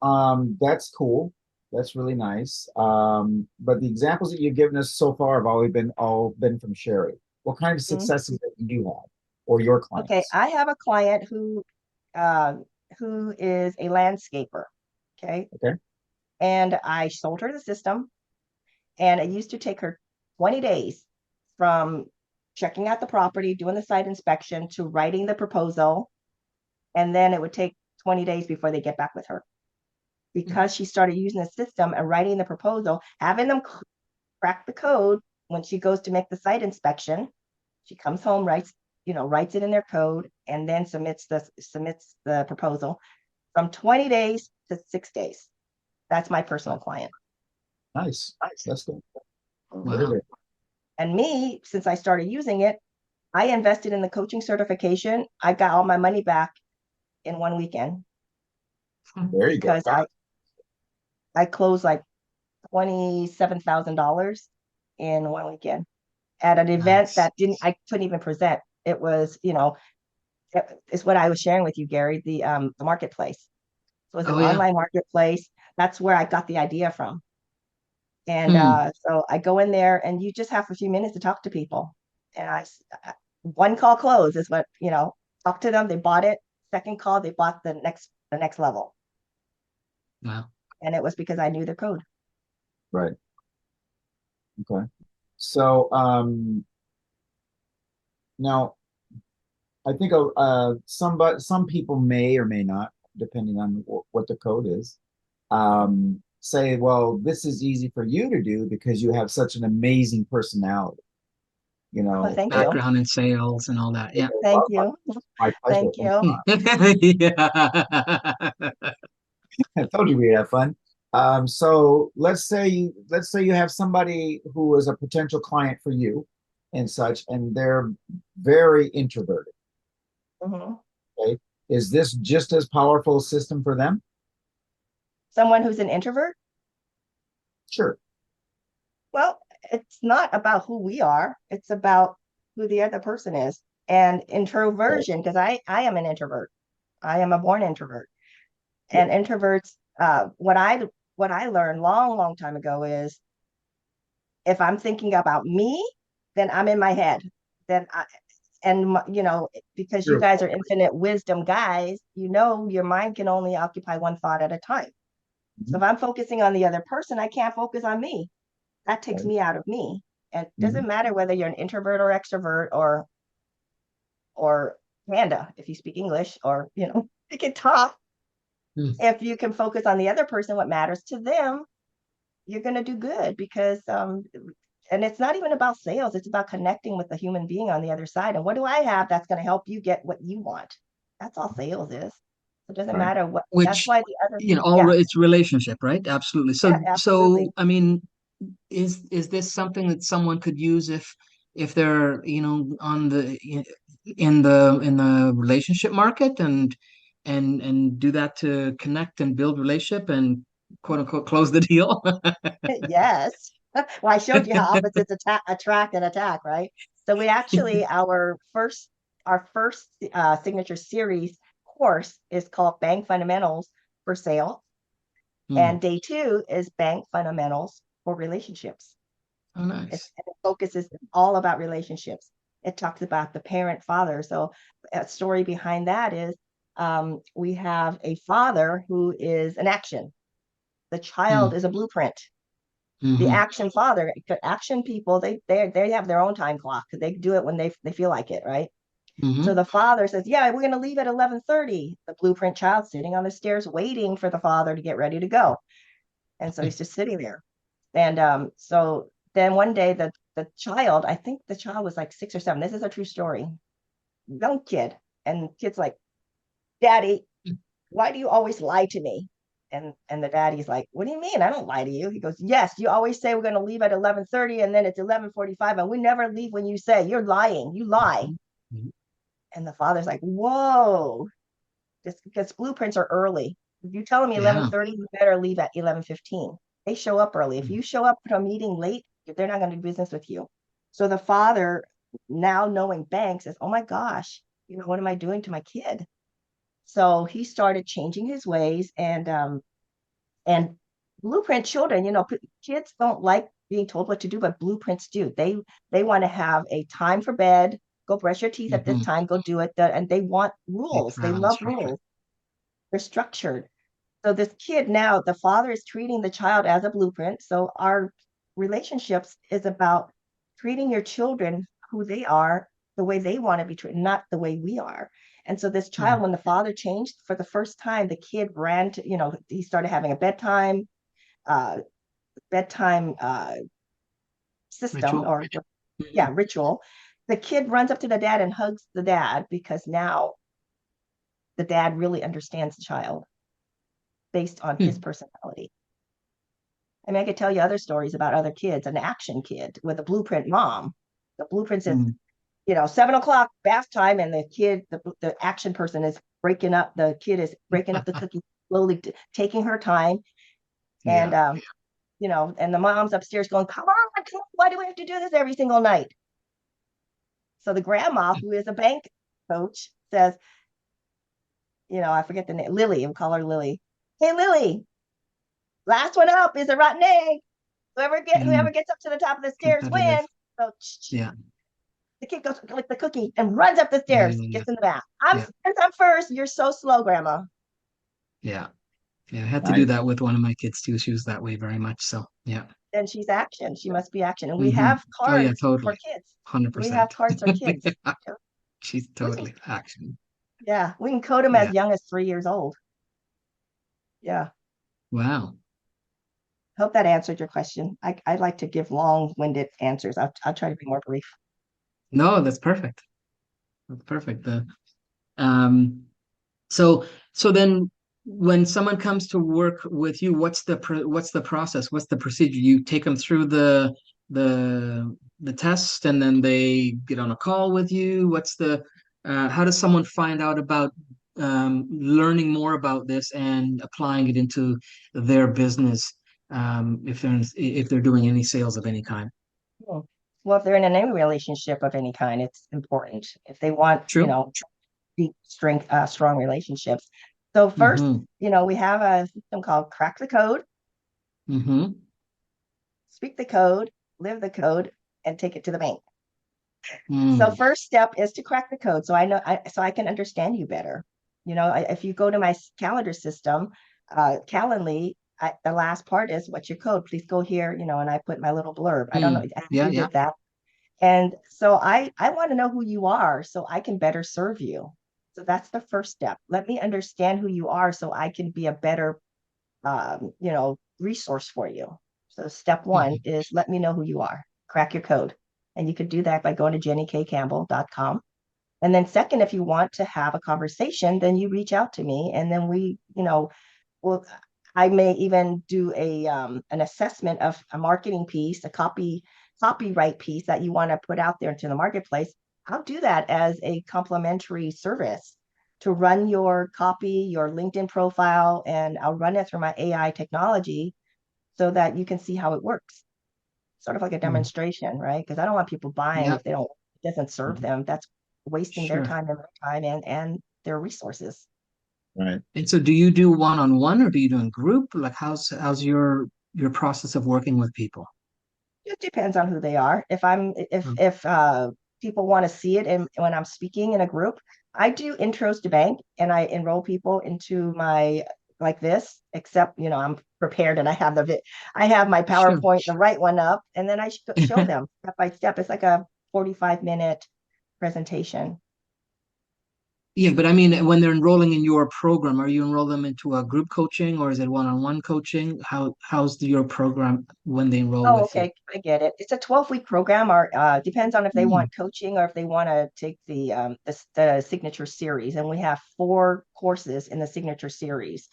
[SPEAKER 1] that's cool. That's really nice. But the examples that you've given us so far have all been from Sherry. What kind of
[SPEAKER 2] Mhm.
[SPEAKER 1] successes that you have or your
[SPEAKER 2] Okay,
[SPEAKER 1] clients?
[SPEAKER 2] I have a client uh, who is a landscaper. Okay,
[SPEAKER 1] Okay.
[SPEAKER 2] and I sold her the system, and it used to take her 20 days from checking out the property, doing the site inspection, to writing the proposal, and then it would take 20 days before they get back with her. Because she started using the system and writing the proposal, having them crack the code when she goes to make the site inspection. She comes home, writes it in their code, and then submits the proposal from 20 days to 6 days. That's my personal client.
[SPEAKER 1] Nice. That's good. Very
[SPEAKER 3] Wow.
[SPEAKER 1] good.
[SPEAKER 2] And me, since I started using it, I invested in the coaching certification. I got all my money back in one weekend
[SPEAKER 1] Very good.
[SPEAKER 2] because I closed like $27,000 in one weekend at an event
[SPEAKER 3] Nice.
[SPEAKER 2] that I couldn't even present. It was, it's what I was sharing with you, Gary, the marketplace. So it's an
[SPEAKER 3] Oh yeah.
[SPEAKER 2] online marketplace. That's where I got the idea from. And
[SPEAKER 3] Hmm.
[SPEAKER 2] so I go in there and you just have a few minutes to talk to people. And one call close is what, talk to them. They bought it. Second call, they bought the next level.
[SPEAKER 3] Wow.
[SPEAKER 2] And it was because I knew the code.
[SPEAKER 1] Right. Okay. So now I think some people may or may not, depending on what the code is, say, well, this is easy for you to do because you have such an amazing personality. You
[SPEAKER 2] Oh,
[SPEAKER 1] know,
[SPEAKER 2] thank
[SPEAKER 1] well,
[SPEAKER 2] you.
[SPEAKER 3] Background in sales and all that. Yeah.
[SPEAKER 2] Thank you.
[SPEAKER 1] my pleasure.
[SPEAKER 2] Thank you.
[SPEAKER 3] Yeah.
[SPEAKER 1] I told you we'd have fun. So let's say you have somebody who is a potential client for you and such, and they're very introverted.
[SPEAKER 2] Mhm.
[SPEAKER 1] Okay. Is this just as powerful a system for them?
[SPEAKER 2] Someone who's an introvert?
[SPEAKER 1] Sure.
[SPEAKER 2] Well, it's not about who we are, it's about who the other person is. And
[SPEAKER 1] Right.
[SPEAKER 2] introversion, because I am an introvert. I am a born introvert.
[SPEAKER 1] Yeah.
[SPEAKER 2] And introverts, what I learned long time ago is if I'm thinking about me, then I'm in my head. Then I and you know, because you
[SPEAKER 1] Sure.
[SPEAKER 2] guys are infinite wisdom guys, you know your mind can only occupy one thought at a time. So
[SPEAKER 1] Mhm.
[SPEAKER 2] if I'm focusing on the other person, I can't focus on me. That takes
[SPEAKER 1] Right.
[SPEAKER 2] me out of me. And it
[SPEAKER 1] Mhm.
[SPEAKER 2] doesn't matter whether you're an introvert or extrovert or panda, if you speak English, or you can talk.
[SPEAKER 3] Hmm.
[SPEAKER 2] If you can focus on the other person, what matters to them, you're going to do good because and it's not even about sales, it's about connecting with the human being on the other side. And what do I have that's going to help you get what you want? That's all sales is. It doesn't
[SPEAKER 1] Right.
[SPEAKER 2] matter what. That's
[SPEAKER 3] Which,
[SPEAKER 2] why the other,
[SPEAKER 3] all
[SPEAKER 2] yeah,
[SPEAKER 3] it's relationship, right? Absolutely.
[SPEAKER 2] yeah,
[SPEAKER 3] So
[SPEAKER 2] absolutely.
[SPEAKER 3] I mean, is this something that someone could use if they're, on the in the relationship market and do that to connect and build relationship and quote unquote close the deal?
[SPEAKER 2] Yes. Well, I showed you how opposites attract and attack, right? So we actually our first signature series course is called Bank Fundamentals for Sale,
[SPEAKER 3] Hmm.
[SPEAKER 2] and day two is Bank Fundamentals for Relationships.
[SPEAKER 3] Oh, nice.
[SPEAKER 2] It focuses all about relationships. It talks about the parent father. So a story behind that is we have a father who is an action. The
[SPEAKER 3] Hmm.
[SPEAKER 2] child is a blueprint. The
[SPEAKER 3] Hmm.
[SPEAKER 2] action father, action people, they have their own time clock because they do it when they feel like it, right? So
[SPEAKER 3] Hmm.
[SPEAKER 2] the father says, "Yeah, we're going to leave at 11:30." The blueprint child sitting on the stairs waiting for the father to get ready to go, and so he's just sitting there. And so then one day the child, I think the child was like 6 or 7. This is a true story. Young kid, and kid's like, "Daddy, why do you always lie to me?" And the daddy's like, "What do you mean? I don't lie to you." He goes, "Yes, you always say we're going to leave at 11:30 and then it's 11:45 and we never leave when you say. You're lying. You lie."
[SPEAKER 3] Hmm.
[SPEAKER 2] And the father's like, "Whoa, just because blueprints are early. If you tell them
[SPEAKER 3] Yeah.
[SPEAKER 2] 11:30, you better leave at 11:15. They show up early. If you show up to a meeting late, they're not going to do business with you." So the father, now knowing bank, says, "Oh my gosh, what am I doing to my kid?" So he started changing his ways, and blueprint children, kids don't like being told what to do, but blueprints do. They want to have a time for bed, go brush your teeth at this
[SPEAKER 3] Hmm.
[SPEAKER 2] time, go do it, and they want rules.
[SPEAKER 3] Nature
[SPEAKER 2] They
[SPEAKER 3] Island
[SPEAKER 2] love
[SPEAKER 3] structure.
[SPEAKER 2] rules. They're structured. So this kid, now the father is treating the child as a blueprint. So our relationships is about treating your children who they are, the way they want to be treated, not the way we are. And so this
[SPEAKER 3] Hmm.
[SPEAKER 2] child, when the father changed for the first time, the kid ran to, he started having a uh, bedtime system,
[SPEAKER 3] Ritual.
[SPEAKER 2] or
[SPEAKER 3] Hmm.
[SPEAKER 2] yeah, ritual. The kid runs up to the dad and hugs the dad because now the dad really understands the child based on his
[SPEAKER 3] Hmm.
[SPEAKER 2] personality. I mean, I could tell you other stories about other kids, an action kid with a blueprint mom. The blueprint says,
[SPEAKER 3] Hmm.
[SPEAKER 2] 7 o'clock bath time, and the action person is breaking up, the kid is breaking up the cookie, slowly taking her time. And,
[SPEAKER 3] Yeah.
[SPEAKER 2] and the mom's upstairs going, come on, why do we have to do this every single night? So the grandma, who is a bank coach, says, I forget the name, Lily, we'll call her Lily. Hey, Lily, last one up is a rotten egg. Whoever
[SPEAKER 3] Mm.
[SPEAKER 2] gets up to the top of the stairs
[SPEAKER 3] Competitive.
[SPEAKER 2] wins. So
[SPEAKER 3] Yeah.
[SPEAKER 2] the kid goes with the cookie and runs up the
[SPEAKER 3] Yeah.
[SPEAKER 2] stairs,
[SPEAKER 3] Yeah.
[SPEAKER 2] gets in the bath. I'm
[SPEAKER 3] Yeah.
[SPEAKER 2] since I'm first. You're so slow, Grandma.
[SPEAKER 3] Yeah. Yeah. I had to do
[SPEAKER 1] Nice.
[SPEAKER 3] that with one of my kids too. She was that way very much. So yeah.
[SPEAKER 2] then she's action. She must be action. And we
[SPEAKER 3] Hmm.
[SPEAKER 2] have
[SPEAKER 3] Oh yeah,
[SPEAKER 2] cards for
[SPEAKER 3] totally.
[SPEAKER 2] kids. We have
[SPEAKER 3] 100%.
[SPEAKER 2] cards for kids.
[SPEAKER 3] Yeah, she's
[SPEAKER 2] We can,
[SPEAKER 3] totally action.
[SPEAKER 2] yeah, we can code them as
[SPEAKER 3] Yeah.
[SPEAKER 2] young as 3 years old. Yeah.
[SPEAKER 3] Wow.
[SPEAKER 2] Hope that answered your question. I like to give long-winded answers. I'll try to be more brief.
[SPEAKER 3] No, that's perfect. That's perfect. Um, so so then when someone comes to work with you, what's the process? What's the procedure? You take them through the test and then they get on a call with you. What's the how does someone find out about learning more about this and applying it into their business if they're doing any sales of any kind?
[SPEAKER 2] Hmm. Well, if they're in any relationship of any kind, it's important. If they want,
[SPEAKER 3] True.
[SPEAKER 2] deep strong relationships. So first,
[SPEAKER 3] Mm-hmm.
[SPEAKER 2] we have a system called Crack the Code,
[SPEAKER 3] Mm-hmm.
[SPEAKER 2] speak the code, live the code, and take it to the bank. So
[SPEAKER 3] Mm.
[SPEAKER 2] first step is to crack the code, so so I can understand you better. If you go to my calendar system, Calendly, the last part is what's your code? Please go here, and I put my little blurb. I don't know,
[SPEAKER 3] Mm.
[SPEAKER 2] I think
[SPEAKER 3] Yeah,
[SPEAKER 2] you
[SPEAKER 3] yeah.
[SPEAKER 2] did that. And so I want to know who you are so I can better serve you. So that's the first step. Let me understand who you are so I can be a better resource for you. So step one
[SPEAKER 3] Mhm.
[SPEAKER 2] is let me know who you are, crack your code. And you could do that by going to jennykcampbell.com. And then second, if you want to have a conversation, then you reach out to me and then well, I may even do an assessment of a marketing piece, a copyright piece that you want to put out there into the marketplace. I'll do that as a complimentary service to run your copy, your LinkedIn profile, and I'll run it through my AI technology so that you can see how it works. Sort of like a
[SPEAKER 3] Mm.
[SPEAKER 2] demonstration, right? Because I don't want people buying
[SPEAKER 3] Yeah.
[SPEAKER 2] if it doesn't serve them. That's wasting their
[SPEAKER 3] Sure.
[SPEAKER 2] time and my time and their resources.
[SPEAKER 1] Right.
[SPEAKER 3] And so do you do one-on-one or do you do in group? Like how's your process of working with people?
[SPEAKER 2] It depends on who they are.
[SPEAKER 3] Mm.
[SPEAKER 2] If people want to see it and when I'm speaking in a group, I do intros to bank and I enroll people into my like this, except I'm prepared and I have my
[SPEAKER 3] Sure.
[SPEAKER 2] PowerPoint, the right one up, and then I show them step by step. It's like a 45-minute presentation.
[SPEAKER 3] Yeah, but I mean, when they're enrolling in your program, are you enroll them into a group coaching or is it one-on-one coaching? How's your program when they enroll
[SPEAKER 2] Oh,
[SPEAKER 3] with you?
[SPEAKER 2] okay. I get it. It's a 12-week program, or depends on if they
[SPEAKER 3] Mm.
[SPEAKER 2] want coaching or if they want to take the signature series. And we have 4 courses in the signature series.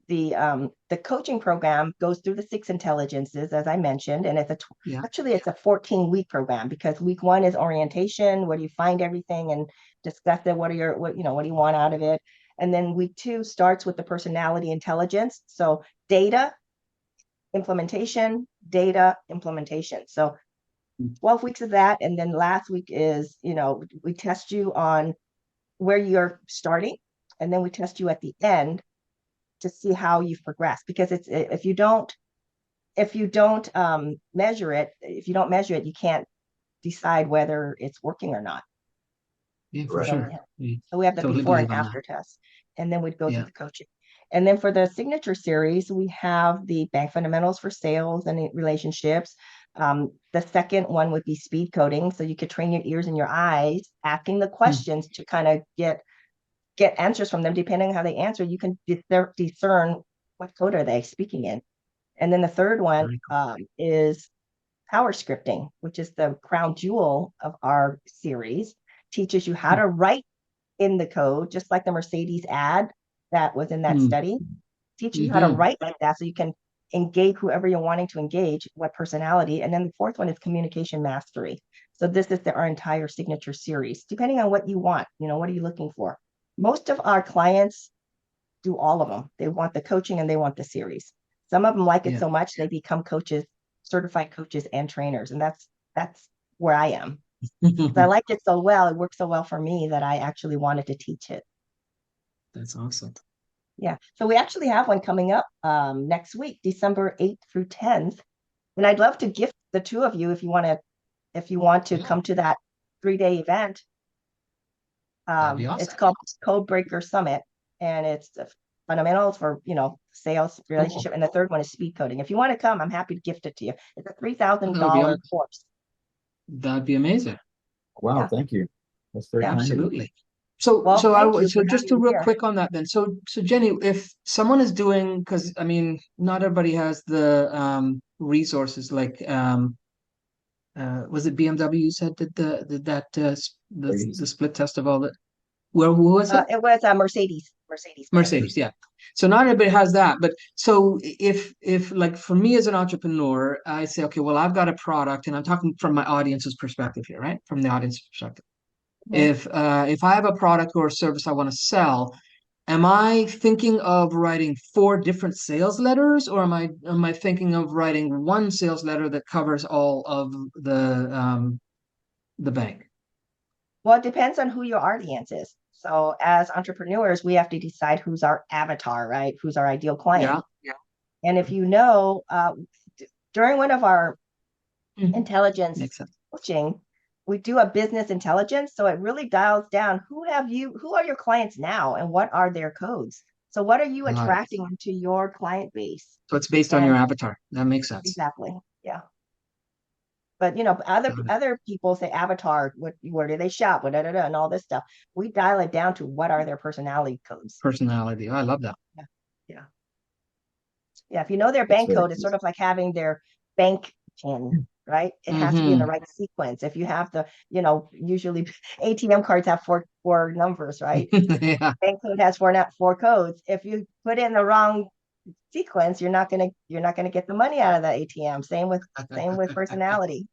[SPEAKER 2] The coaching program goes through the 6 intelligences, as I mentioned, and
[SPEAKER 3] Yeah.
[SPEAKER 2] actually it's a 14-week program because week 1 is orientation, where do you find everything and discuss it. What do you want out of it? And then week 2 starts with the personality intelligence. So data implementation, data implementation. So 12 weeks of that. And then last week is, we test you on where you're starting. And then we test you at the end to see how you've progressed. Because if you don't measure it, you can't decide whether it's working or not.
[SPEAKER 3] Yeah, for
[SPEAKER 1] Right.
[SPEAKER 2] So
[SPEAKER 3] sure. We
[SPEAKER 2] we have the
[SPEAKER 3] totally
[SPEAKER 2] before
[SPEAKER 3] believe
[SPEAKER 2] and
[SPEAKER 3] on that.
[SPEAKER 2] after test, and then we'd go through
[SPEAKER 3] Yeah.
[SPEAKER 2] the coaching. And then for the signature series, we have the bank fundamentals for sales and relationships. The second one would be speed coding. So you could train your ears and your eyes, asking the
[SPEAKER 3] Mm.
[SPEAKER 2] questions to kind of get answers from them. Depending on how they answer, you can discern what code are they speaking in. And then the third one
[SPEAKER 3] Very
[SPEAKER 2] is power scripting, which is the crown jewel of our series. Teaches you how
[SPEAKER 3] cool.
[SPEAKER 2] to write in the code, just like the Mercedes ad that was in that
[SPEAKER 3] Mm.
[SPEAKER 2] study, teaches you how to
[SPEAKER 3] Mm-hmm.
[SPEAKER 2] write like that so you can engage whoever you're wanting to engage, what personality. And then the fourth one is communication mastery. So this is our entire signature series, depending on what you want. What are you looking for? Most of our clients do all of them. They want the coaching and they want the series. Some of them like it
[SPEAKER 3] Yeah.
[SPEAKER 2] so much they become coaches, certified coaches and trainers. And that's where I am. I liked it so well, it worked so well for me that I actually wanted to teach it.
[SPEAKER 3] That's awesome.
[SPEAKER 2] Yeah. So we actually have one coming up next week, December 8th through 10th. And I'd love to gift the two of you if you want to
[SPEAKER 3] Yeah,
[SPEAKER 2] come to that 3-day event.
[SPEAKER 3] that'd be
[SPEAKER 2] It's
[SPEAKER 3] awesome.
[SPEAKER 2] called Code Breaker Summit, and it's fundamentals for, sales relationship. And the third one is speed coding. If you want to come, I'm happy to gift it to you. It's a
[SPEAKER 3] That would be
[SPEAKER 2] $3,000 course.
[SPEAKER 3] that'd be amazing.
[SPEAKER 1] Wow,
[SPEAKER 2] Yeah.
[SPEAKER 1] thank you. That's very
[SPEAKER 2] Yeah.
[SPEAKER 1] kind of you.
[SPEAKER 3] Absolutely. So,
[SPEAKER 2] Well, thank you
[SPEAKER 3] so
[SPEAKER 2] for
[SPEAKER 3] just
[SPEAKER 2] having
[SPEAKER 3] to
[SPEAKER 2] me
[SPEAKER 3] real
[SPEAKER 2] here.
[SPEAKER 3] quick on that then. So Jenny, if someone is doing, because I mean, not everybody has the resources like was it BMW you said did that
[SPEAKER 1] Ladies.
[SPEAKER 3] the split test of all that? Well, who was it?
[SPEAKER 2] It was a Mercedes Benz.
[SPEAKER 3] Mercedes, yeah. So not everybody has that, but so if like for me as an entrepreneur, I say, okay, well, I've got a product, and I'm talking from my audience's perspective here, right? From the audience perspective.
[SPEAKER 2] Mhm.
[SPEAKER 3] If I have a product or a service I want to sell, am I thinking of writing four different sales letters, or am I thinking of writing one sales letter that covers all of the bank?
[SPEAKER 2] Well, it depends on who your audience is. So as entrepreneurs, we have to decide who's our avatar, right? Who's our ideal client.
[SPEAKER 3] Yeah, yeah.
[SPEAKER 2] And if you know, during one of our
[SPEAKER 3] Mhm.
[SPEAKER 2] intelligence
[SPEAKER 3] Makes sense.
[SPEAKER 2] coaching, we do a business intelligence. So it really dials down who are your clients now and what are their codes? So what are you
[SPEAKER 3] Got it.
[SPEAKER 2] attracting into your client base?
[SPEAKER 3] So it's based on
[SPEAKER 2] And
[SPEAKER 3] your avatar. That makes sense.
[SPEAKER 2] exactly. Yeah. But
[SPEAKER 3] Got it.
[SPEAKER 2] other people say avatar, where do they shop, and all this stuff. We dial it down to what are their personality codes.
[SPEAKER 3] Personality. Oh, I love that.
[SPEAKER 2] Yeah. Yeah. Yeah. If you know their
[SPEAKER 1] That's
[SPEAKER 2] bank
[SPEAKER 1] very
[SPEAKER 2] code, it's sort of like having their bank PIN, right? It has to be in the
[SPEAKER 3] Mm-hmm.
[SPEAKER 2] right sequence. If you have usually ATM cards have four numbers, right?
[SPEAKER 3] Yeah.
[SPEAKER 2] Bank code has four codes. If you put it in the wrong sequence, you're not gonna get the money out of the ATM. Same with personality.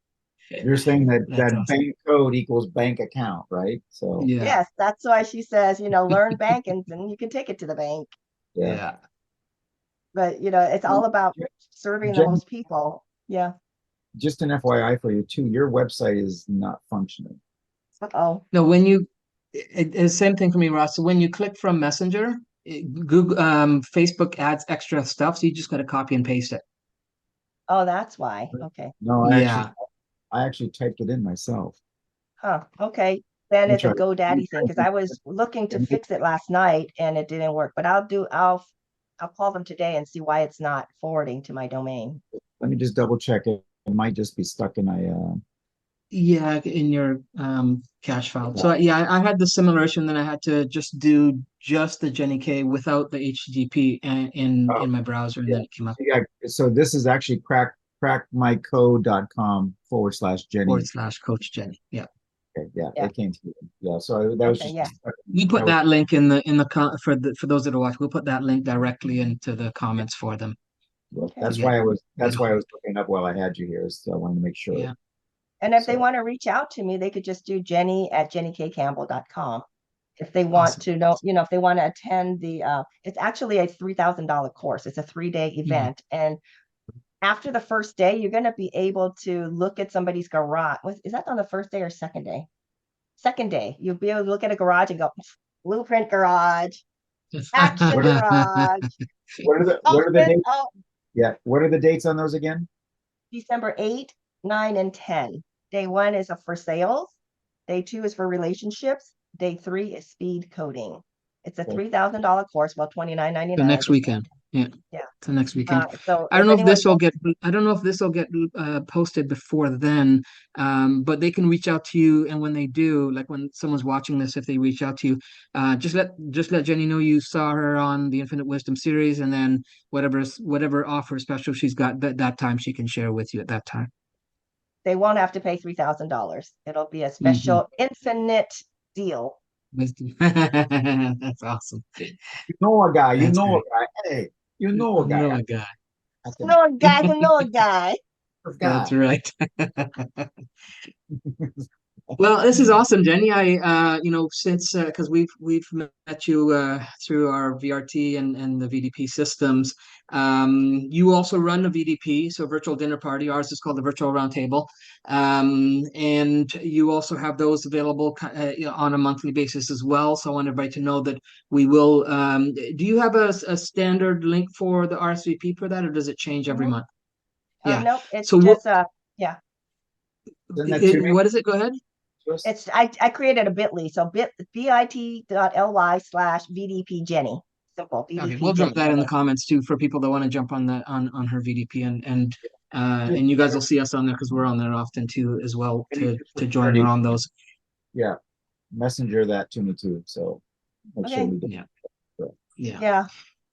[SPEAKER 1] You're saying that
[SPEAKER 3] That's
[SPEAKER 1] that
[SPEAKER 3] awesome.
[SPEAKER 1] bank code equals bank account, right? So
[SPEAKER 3] Yeah.
[SPEAKER 2] Yes, that's why she says, learn bank and then you can take it to the bank.
[SPEAKER 1] yeah.
[SPEAKER 3] Yeah.
[SPEAKER 2] But it's all about serving the
[SPEAKER 1] Jen,
[SPEAKER 2] most people. Yeah.
[SPEAKER 1] just an FYI for you too, your website is not functioning.
[SPEAKER 2] Oh,
[SPEAKER 3] No, when you it's same thing for me, Ross. So when you click from Messenger, Google Facebook adds extra stuff, so you just got to copy and paste it.
[SPEAKER 2] oh, that's why. Okay.
[SPEAKER 1] No,
[SPEAKER 3] Yeah.
[SPEAKER 1] I actually typed it in myself.
[SPEAKER 2] Huh. Okay. Then
[SPEAKER 1] Let me
[SPEAKER 2] it's a
[SPEAKER 1] try.
[SPEAKER 2] GoDaddy thing because I was looking to
[SPEAKER 1] Let me,
[SPEAKER 2] fix it last night and it didn't work. But I'll call them today and see why it's not forwarding to my domain.
[SPEAKER 1] let me just double check it. It might just be stuck in a
[SPEAKER 3] Yeah, in your cache file. So yeah, I had the similar issue, and then I had to just do just the Jenny K without the HTTP
[SPEAKER 1] oh
[SPEAKER 3] in my browser, and
[SPEAKER 1] yeah.
[SPEAKER 3] then it came up
[SPEAKER 1] Yeah. So this is actually crackmycode.com/Jenny.
[SPEAKER 3] / Coach Jenny. Yeah.
[SPEAKER 1] Okay, yeah,
[SPEAKER 2] Yeah.
[SPEAKER 1] it came through. Yeah, so that was
[SPEAKER 2] Okay.
[SPEAKER 1] just
[SPEAKER 2] Yeah.
[SPEAKER 3] We put
[SPEAKER 1] that was
[SPEAKER 3] that link in for those that are watching. We'll put that link directly into the comments for them
[SPEAKER 1] well,
[SPEAKER 2] Okay.
[SPEAKER 3] get
[SPEAKER 1] that's why I
[SPEAKER 3] hold.
[SPEAKER 1] was looking up while I had you here. So I wanted to make sure.
[SPEAKER 3] Yeah.
[SPEAKER 2] And if they
[SPEAKER 1] So
[SPEAKER 2] want to reach out to me, they could just do jenny@jennykcampbell.com. If they want
[SPEAKER 3] Awesome.
[SPEAKER 2] to know, if they want to attend it's actually a $3,000 course. It's a 3-day
[SPEAKER 3] Mhm.
[SPEAKER 2] event. And after the first day, you're going to be able to look at somebody's garage. Is that on the first day or second day? Second day, you'll be able to look at a garage and go, blueprint garage, action
[SPEAKER 1] what are,
[SPEAKER 2] garage,
[SPEAKER 1] what are the
[SPEAKER 2] open
[SPEAKER 1] dates?
[SPEAKER 2] up
[SPEAKER 1] Yeah, what are the dates on those again?
[SPEAKER 2] December 8, 9, and 10. Day 1 is for sales. Day 2 is for relationships. Day 3 is speed coding. It's a
[SPEAKER 1] Okay.
[SPEAKER 2] $3,000 course, well,
[SPEAKER 3] The
[SPEAKER 2] $29.99 at
[SPEAKER 3] next
[SPEAKER 2] this point.
[SPEAKER 3] weekend. Yeah.
[SPEAKER 2] Yeah.
[SPEAKER 3] The next weekend.
[SPEAKER 2] So
[SPEAKER 3] I don't
[SPEAKER 2] if
[SPEAKER 3] know if
[SPEAKER 2] anyone
[SPEAKER 3] this will
[SPEAKER 2] wants,
[SPEAKER 3] get I don't know if this will get posted before then, but they can reach out to you, and when they do, like when someone's watching this, if they reach out to you, just let Jenny know you saw her on the Infinite Wisdom series, and then whatever offer special she's got that time she can share with you at that time.
[SPEAKER 2] they won't have to pay $3,000. It'll be a
[SPEAKER 3] Hmm.
[SPEAKER 2] special infinite deal.
[SPEAKER 3] Wisdom. That's awesome.
[SPEAKER 1] You know a guy, you
[SPEAKER 3] That's
[SPEAKER 1] know a
[SPEAKER 3] great.
[SPEAKER 1] guy. Hey, you know a guy.
[SPEAKER 3] No, guy.
[SPEAKER 1] I can
[SPEAKER 2] No guy who know a guy.
[SPEAKER 3] That's
[SPEAKER 1] forgot.
[SPEAKER 3] right. Well, this is awesome, Jenny. Since because we've met you through our VRT and the VDP systems. You also run a VDP, so virtual dinner party. Ours is called the Virtual Roundtable, and you also have those available on a monthly basis as well. So I want everybody to know that we will. Do you have a standard link for the RSVP for that, or does it change every
[SPEAKER 2] Mhm.
[SPEAKER 3] month? Yeah.
[SPEAKER 2] Nope, it's
[SPEAKER 3] So
[SPEAKER 2] just yeah.
[SPEAKER 1] Send that to me.
[SPEAKER 3] what is it? Go ahead.
[SPEAKER 1] Just
[SPEAKER 2] I created a bit.ly, so bit.ly/VDP Jenny. Simple.
[SPEAKER 3] Okay,
[SPEAKER 2] BDP,
[SPEAKER 3] we'll drop that in the
[SPEAKER 2] Jenny.
[SPEAKER 3] comments too for people that want to jump on the on her VDP
[SPEAKER 1] Just
[SPEAKER 3] and you guys will see us on there because we're on there often too as well to join her on those.
[SPEAKER 1] yeah, messenger that to me too. So make sure
[SPEAKER 2] Okay.
[SPEAKER 1] we do.
[SPEAKER 3] Yeah, yeah.
[SPEAKER 2] Yeah.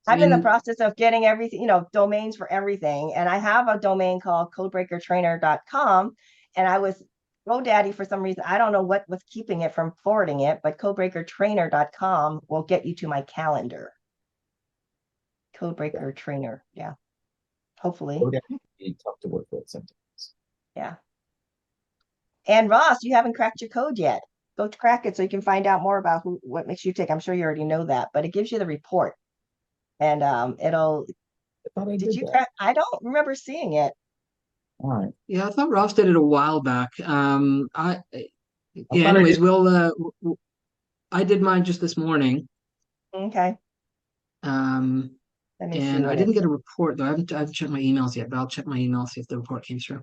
[SPEAKER 2] I'm in the
[SPEAKER 3] And
[SPEAKER 2] process of getting everything, domains for everything. And I have a domain called codebreakertrainer.com. And I was GoDaddy for some reason. I don't know what was keeping it from forwarding it, but codebreakertrainer.com will get you to my calendar. Codebreaker Trainer. Yeah. Hopefully.
[SPEAKER 1] Be tough to work with sometimes.
[SPEAKER 2] Yeah. And Ross, you haven't cracked your code yet. Go to crack it so you can find out more about what makes you tick. I'm sure you already know that, but it gives you the report. And it'll
[SPEAKER 1] I thought I
[SPEAKER 2] did
[SPEAKER 1] did
[SPEAKER 2] you
[SPEAKER 1] that.
[SPEAKER 2] crack? I don't remember seeing it.
[SPEAKER 1] All right.
[SPEAKER 3] yeah, I thought Ross did it a while back.
[SPEAKER 1] I
[SPEAKER 3] Yeah,
[SPEAKER 1] thought I
[SPEAKER 3] anyways,
[SPEAKER 1] did.
[SPEAKER 3] I did mine just this morning.
[SPEAKER 2] Okay.
[SPEAKER 3] Um,
[SPEAKER 2] Let me see
[SPEAKER 3] and I
[SPEAKER 2] what
[SPEAKER 3] didn't
[SPEAKER 2] it's
[SPEAKER 3] get a report though. I haven't checked my emails yet, but I'll check my email, see if the report came through.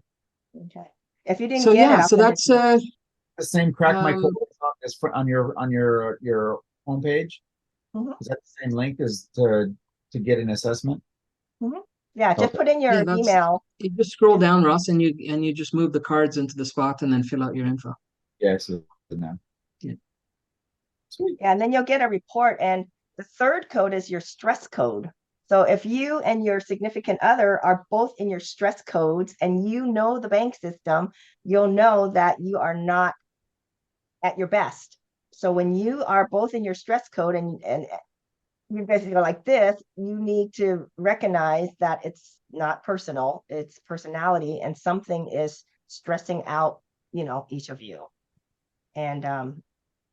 [SPEAKER 2] okay. If you didn't
[SPEAKER 3] So
[SPEAKER 2] get it,
[SPEAKER 3] yeah,
[SPEAKER 2] I'll
[SPEAKER 3] so
[SPEAKER 2] send it
[SPEAKER 3] that's
[SPEAKER 2] to you.
[SPEAKER 1] The same crack my code
[SPEAKER 3] um
[SPEAKER 1] is on your homepage.
[SPEAKER 2] Mhm,
[SPEAKER 1] Is that the same link as to get an assessment?
[SPEAKER 2] mhm. Yeah, just
[SPEAKER 1] Okay.
[SPEAKER 2] put in
[SPEAKER 3] yeah,
[SPEAKER 2] your
[SPEAKER 3] that's
[SPEAKER 2] email.
[SPEAKER 3] you just scroll
[SPEAKER 2] Just
[SPEAKER 3] down, Ross, and you just move the cards into the spot and then fill out your info.
[SPEAKER 1] Yeah, I see it now.
[SPEAKER 3] Yeah.
[SPEAKER 1] Sweet.
[SPEAKER 2] yeah, and then you'll get a report. And the third code is your stress code. So if you and your significant other are both in your stress codes and you know the bank system, you'll know that you are not at your best. So when you are both in your stress code and you basically go like this, you need to recognize that it's not personal, it's personality, and something is stressing out, each of you. And
[SPEAKER 1] I'm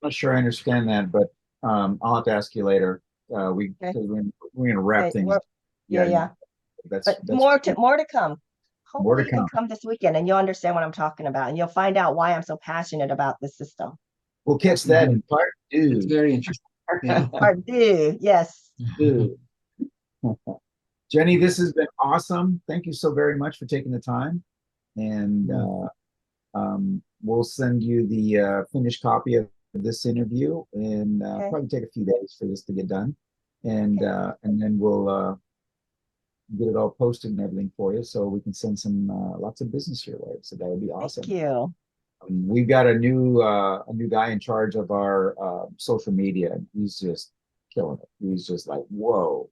[SPEAKER 1] not sure I understand that, but I'll have to ask you later.
[SPEAKER 2] okay,
[SPEAKER 1] Because we're gonna wrap
[SPEAKER 2] okay,
[SPEAKER 1] things.
[SPEAKER 2] yeah,
[SPEAKER 1] Yeah,
[SPEAKER 2] yeah. But
[SPEAKER 1] that's
[SPEAKER 2] more to come.
[SPEAKER 1] more
[SPEAKER 2] Hopefully
[SPEAKER 1] to
[SPEAKER 2] you can
[SPEAKER 1] come.
[SPEAKER 2] come this weekend and you'll understand what I'm talking about and you'll find out why I'm so passionate about this system.
[SPEAKER 1] We'll catch that
[SPEAKER 3] Mhm.
[SPEAKER 1] in part
[SPEAKER 3] It's
[SPEAKER 1] two.
[SPEAKER 3] very interesting. Yeah.
[SPEAKER 2] Part two, yes.
[SPEAKER 1] Two. Jenny, this has been awesome. Thank you so very much for taking the time. And we'll send you the finished copy of this interview, and
[SPEAKER 2] Okay,
[SPEAKER 1] probably take a few days for this to get done,
[SPEAKER 2] okay.
[SPEAKER 1] and then we'll get it all posted and everything for you, so we can send some lots of business your way. So that would be
[SPEAKER 2] Thank
[SPEAKER 1] awesome.
[SPEAKER 2] you.
[SPEAKER 1] We've got a new guy in charge of our social media, and he's just killing it. He's just like whoa.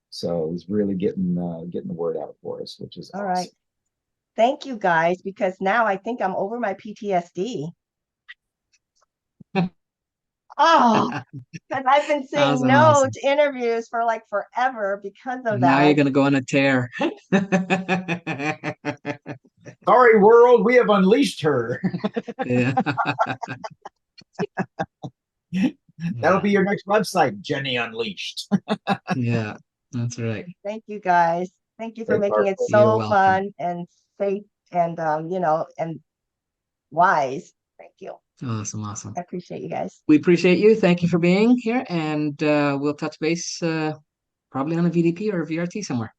[SPEAKER 1] So he's really getting the word out for us, which is
[SPEAKER 2] All right.
[SPEAKER 1] awesome.
[SPEAKER 2] Thank you guys, because now I think I'm over my PTSD. Oh, because I've been saying
[SPEAKER 3] Awesome,
[SPEAKER 2] no
[SPEAKER 3] awesome.
[SPEAKER 2] to interviews for like forever because of
[SPEAKER 3] Now you're
[SPEAKER 2] that.
[SPEAKER 3] gonna go on a tear.
[SPEAKER 1] Sorry, world, we have unleashed her.
[SPEAKER 3] Yeah.
[SPEAKER 1] That'll be
[SPEAKER 3] Yeah.
[SPEAKER 1] your next website, Jenny Unleashed.
[SPEAKER 3] Yeah. That's right.
[SPEAKER 2] Thank you guys. Thank you for
[SPEAKER 1] It's
[SPEAKER 2] making
[SPEAKER 1] our
[SPEAKER 2] it
[SPEAKER 3] You're
[SPEAKER 2] so
[SPEAKER 3] welcome.
[SPEAKER 2] fun and safe and and wise. Thank you.
[SPEAKER 3] Awesome, awesome.
[SPEAKER 2] I appreciate you guys.
[SPEAKER 3] We appreciate you. Thank you for being here, and we'll touch base probably on a VDP or a VRT somewhere.